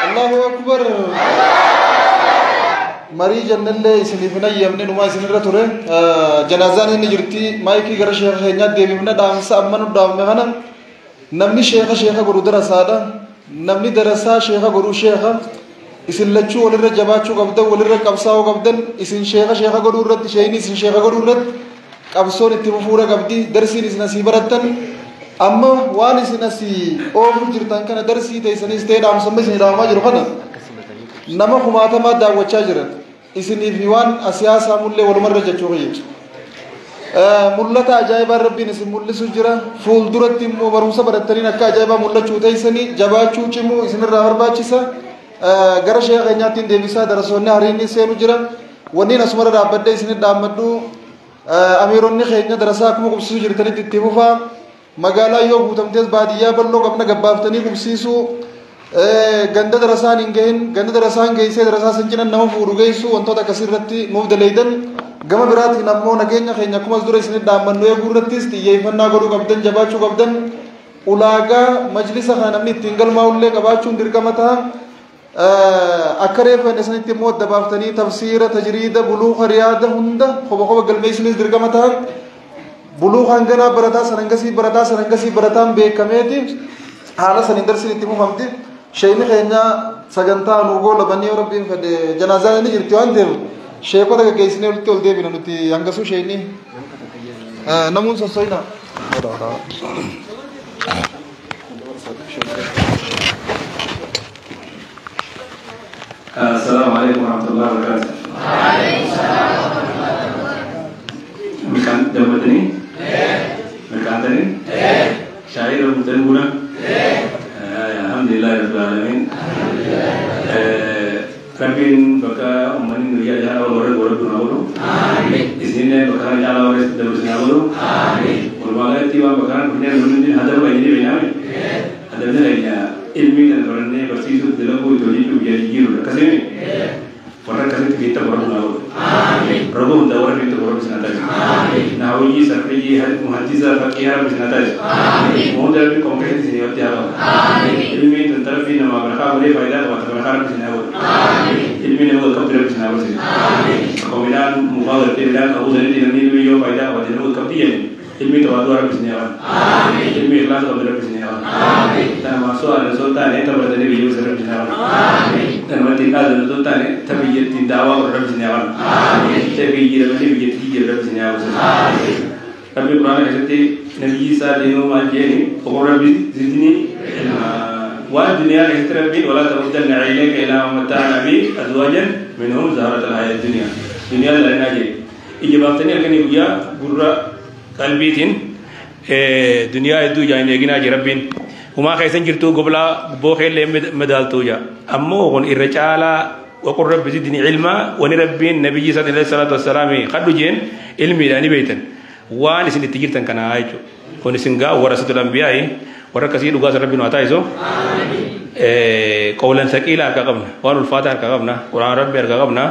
الله أكبر marii jannallee isiniif hin ayyamne numaa isinirra ture janaazaan inni jirti maayikii gara sheeka keenyaatti deebifna dhaamsa amma nu dhaamne kana namni sheeka godhu darasaadha namni darasaa sheeka godhu sheeka isin lachuu walirra jabaachuu qabdan walirra qabsaa'uu qabdan isin sheeka godhuu irratti sheeyni isin sheeka godhuu irratti qabsoon itti fufuudha qabdi darsiin isin asii barattan amma waan isin asii oofuu jirtan kana darsii teessanis ta'ee dhaamsamma isin dhaamaa jiru kana nama kumaatamaa daawwachaa jiran isiniif waan siyaasaa mullee walumarra jechuu qayyadu mul'ata ajaa'ibaa rabbiin isin mul'isu jira fuulduratti immoo barumsa barattaniin akka ajaa'ibaa mul'achuu teessanii jabaachuu cimuu isinirraa barbaachisa gara sheeka keenyaattiin deebisaa darasoonni hariinni seenu jira wanniin asumarra dhaabbadde isinit dhaammadhu amiironni keenya darasaa akkuma qubsiisuu jirtanitti itti fufaa magaalaa yoo guutamtees baadiyyaa bal'oo qabna gabbaaftanii qubsiisuu ganda darasaan hin gahin ganda darasaan geessee darasaa san cinan nama fuudhu geessu wantoota akkasii irratti nuuf daleeydan gama biraatiin ammoo nageenya keenya akkumas dura isinit dhaammannu eeguu irrattis xiyyeeffannaa godhuu qabdan jabaachuu qabdan ulaagaa majlisa kana namni ittiin galmaa'ullee qabaachuun dirqama ta'a akka reefan isinitti immoo adda baaftanii tafsiira tajriida buluuqa riyaada hunda qoba galmeessinis dirqama ta'a buluuqaan ganaa barataa sanangasii barataan beekameeti haala saniin darsiin itti fufamti sheeyni keenya sagantaa nuugoo labanii yoo rabbiin fedhe janaazaan inni jirti waan ta'eef sheekota gaggeessinee walitti ol deebina nuti hangasuu sheeyni namuun sossoyna Assalamu alaikum warahmatullahi wabarakatuh. Mekan damatani? Mekan tani? Syair dan guna? Alhamdulillah rabbil alamin. Rabbin baka ummanin riya jaha orang guna. Amin. Isine baka jala orang dalam sinabulu. Amin. Ulama tiwa baka punya dunia hadap ini benar. Hadapnya lainnya ilmi dan berani bersisu dalam itu jadi jiru. Kasih. Orang kasih kita baru tahu. Amin. Rabu untuk orang itu baru bisa tahu. Amin. Nawawi, Syafi'i, Muhaddis, Faqih bisa tahu. Amin. Mudah lebih konkret di sini apa? Amin. Ilmu tentang nama mereka boleh faedah atau mereka bisa tahu. Amin. Ilmu nama kapiter bisa tahu. Amin. Kemudian mukaddar tidak tahu dari ilmu itu faedah atau ilmu kapiter. Ilmu itu orang bisa tahu. Amin. Ilmu ikhlas orang bisa tahu. Amin. Dan masuk ada sultan itu berarti dia bisa tahu. Amin. Dan mati ada sultan tapi jadi dakwah orang bisa tahu. Amin. Tapi dia orang bisa tahu. Amin. Tapi Quran itu Nabi Isa dinu majeni orang bisa zidni wal dunia istirahat wala tamudanna ilaika ila mata'na bi azwajan minhum zahratul hayat dunia lain aja ijabtani akan ibuya gurra qalbitin dunia itu jangan egina aja rabbin huma kaisan jirtu gobla bo khele medal tuja ammo gon ircala وقل رب زدني علما ونربي النبي صلى الله عليه وسلم خدو جين علمي داني بيتن وان سن تجيرتن كان ايجو كون سنغا ورثه الانبياء وركسي دوغا ربنا وتايزو قولا ثقيلا كغبنا وان الفاتحه كغبنا قران ربي كغبنا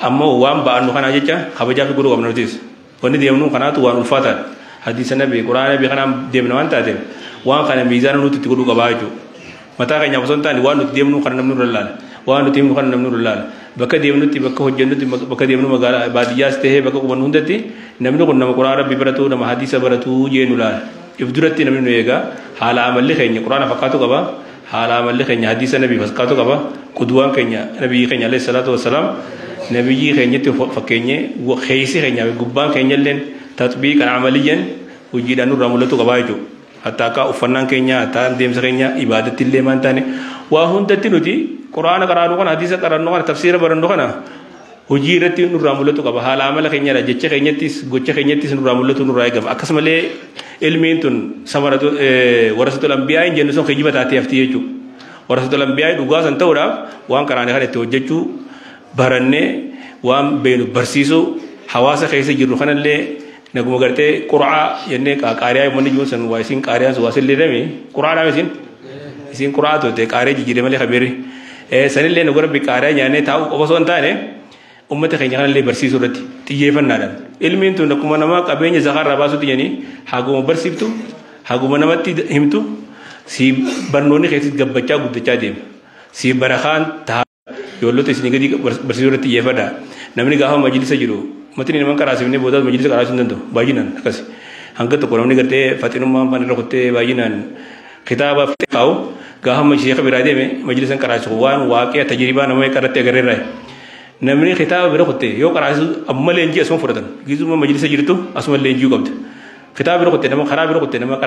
اما وان بانو كان اجا خبجا في غرو غبنا نوتيس وني ديمنو كان تو وان الفاتحه حديث النبي قران النبي كان ديمنو وان تاتين وان كان ميزان نوتي تغدو غباجو متى كان يابسون تاني وان ديمنو كان نمنو رلال وان تيم كان نمنو رلال بك ديمنو تي بك حجنو تي بك ديمنو مغال بادياس تي بك كون هندتي نمنو كن قران ربي برتو نم حديث برتو جينولا يفدرتي نمنو يغا حال عمل خيني قران فقاتو غبا حال عمل خيني حديث النبي فقاتو غبا قدوان خيني نبي خيني عليه الصلاه والسلام نبي خيني تي فكيني وخيسي خيني غبان خيني لين تطبيق عمليا وجدان رملتو غباجو hatta ka ufannan kenya ta dem sakenya ibadati le mantane wa hundati nuti qur'ana qara'u kana hadisa qara'u kana tafsir barando kana hujirati nuramulatu ka hala amala kenya da jecce kenyatis gocce kenyatis nuramulatu nuraigam akasmale ilmintun samaratu warasatul anbiya jennu son khijibata taftiyeju warasatul anbiya duga san tawra wan qara'ane hade to jeccu baranne wan beenu barsiso hawasa khayse jiru khanalle naguma garte qur'a yenne ka qariya mon ju san wa sin qariya so wasil le demi qur'a na sin qur'a to te qariya jide male khabiri sanil le nagora bi qariya nyane taw obason tane ummata khanya kan le barsi surati tiye fannadan ilmin to nakuma nama qabenya zakhara basu tiyani haguma barsibtu haguma namatti himtu si barnoni khaysit gabbacha guddacha dem si barakhan ta ijoollota isinii gadi barsiisuu irratti xiyyeeffadha namni gaafa majlisa jiru matni nama karaasifnee boodaas majlisa karaasuu hin danda'u baay'inaan akkas hanga tokko namni gartee faxinummaan fan irra kuttee baay'inaan kitaaba qabu gaafa sheekha biraa deeme majlisan karaasu waan waaqee tajribaa nama qarratti agarreerraa namni kitaaba bira kuttee yoo karaasu amma leenjii asuma fudhatan gizuma majlisa jirtu asuma leenjii qabda kitaaba bira kuttee nama karaa bira kuttee nama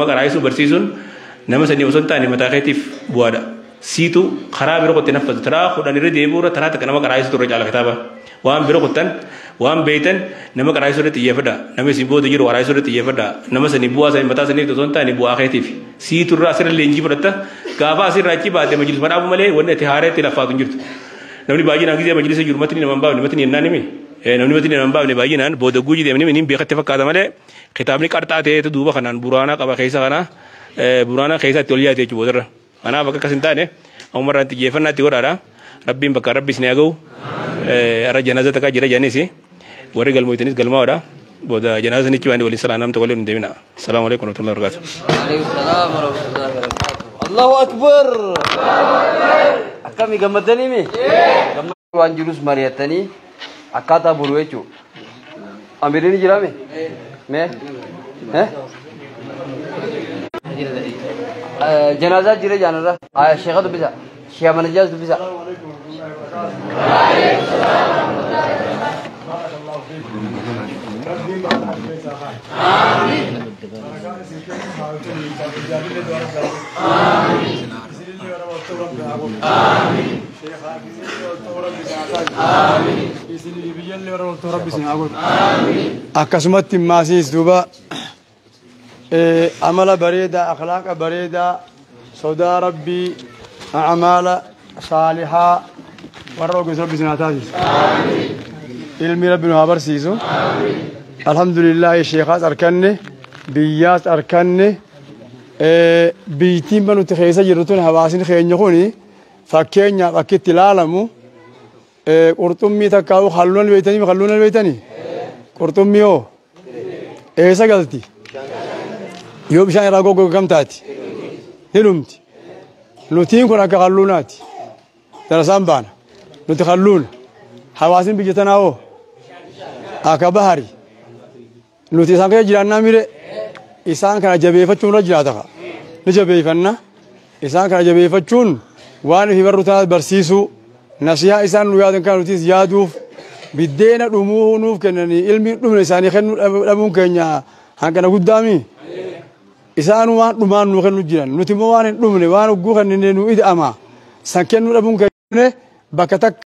karaayisu barsiisuun nama sanii osoo hin taane mataa keetiif bu'aadha siitu karaa bira kuttee naffatu taraa kudhan irra deebi'uura taraa takka nama karaayisu turre caala kitaaba waan bira kuttan waan beeytan nama karaayisu irratti xiyyeeffadha nama isin booda jiru karaayisu irratti xiyyeeffadha nama sanii bu'aa sanii mataa sanii osoo hin taane bu'aa keetiif siitu irraa asirra leenjii fudhatta gaafa asirraa achi baate majlisuma dhaabu malee wanni ati haareetti laffaatu hin jirtu namni baay'inaan gisee majlisa jiru matni nama hin baafne matni yennaan himi namni matni nama hin baafne baay'inaan booda guujii deemni min beekatti fakkaata malee kitaabni qarxaa ta'eetu duuba kanaan buraanaa qaba keessa kana buraanaa keessa itti ol yaate jechuudha boodarra kanaaf akka akkas hin taane umarraan xiyyeeffannaa itti godhaadha rabbiin bakka rabbi isin haa ga'u arra janaaza takkaa jira jaanisi warri galmooytanis galmaa'oodha booda janaaza nichi waan waliin salaamta waliin hin deemina assalaamu alaikum warahmatullahi wabarakatuh Allahu Akbar. Akkami gammadanii mi? Gammadanii waan jirus mari'atanii akkaataa boruu jechuudha. Amirin jira mi? Me? Janazaa jira jaanarra. Sheekha dubbisa. Sheekha manajaas dubbisa. Amin. akkasumatti maasiis duuba amala bareedaa akhlaaqa bareedaa sodaa rabbii acmaala saalihaa warra ogeessa rabbi sinaa taasisu ilmi rabbi nu haa barsiisu alhamdulillaahi sheekaas arkanne biyyaas arkanne biitiin banutti keessa jirtu tun hawaasin keenya kuni fakkeenyaaf akkitti ilaalamu qurxummii takkaa'u halluun beeytanii halluun beeytanii qurxummii hoo eessa galti yoo bishaan irraa goggogam taati hidhumti nutiin kun akka halluunaati darasaan baana nuti halluuna hawaasin biyya tanaa hoo akka bahari nuti isaan kana jiraannaa mire isaan kana jabeeffachuun irra jiraata ni jabeeffanna isaan kana jabeeffachuun waan fi barru tanas barsiisuu nasihaa isaan nu yaadan kan nutis yaaduuf biddeena dhumuu nuuf kennanii ilmi dhumne isaanii kennuu dhabuun keenya hangana guddaami isaan waan dhumaan nu kennu jiran nuti immoo waan hin dhumne waan ugguu kennine nu ida'ama san kennuu dhabuun keenya bakka takka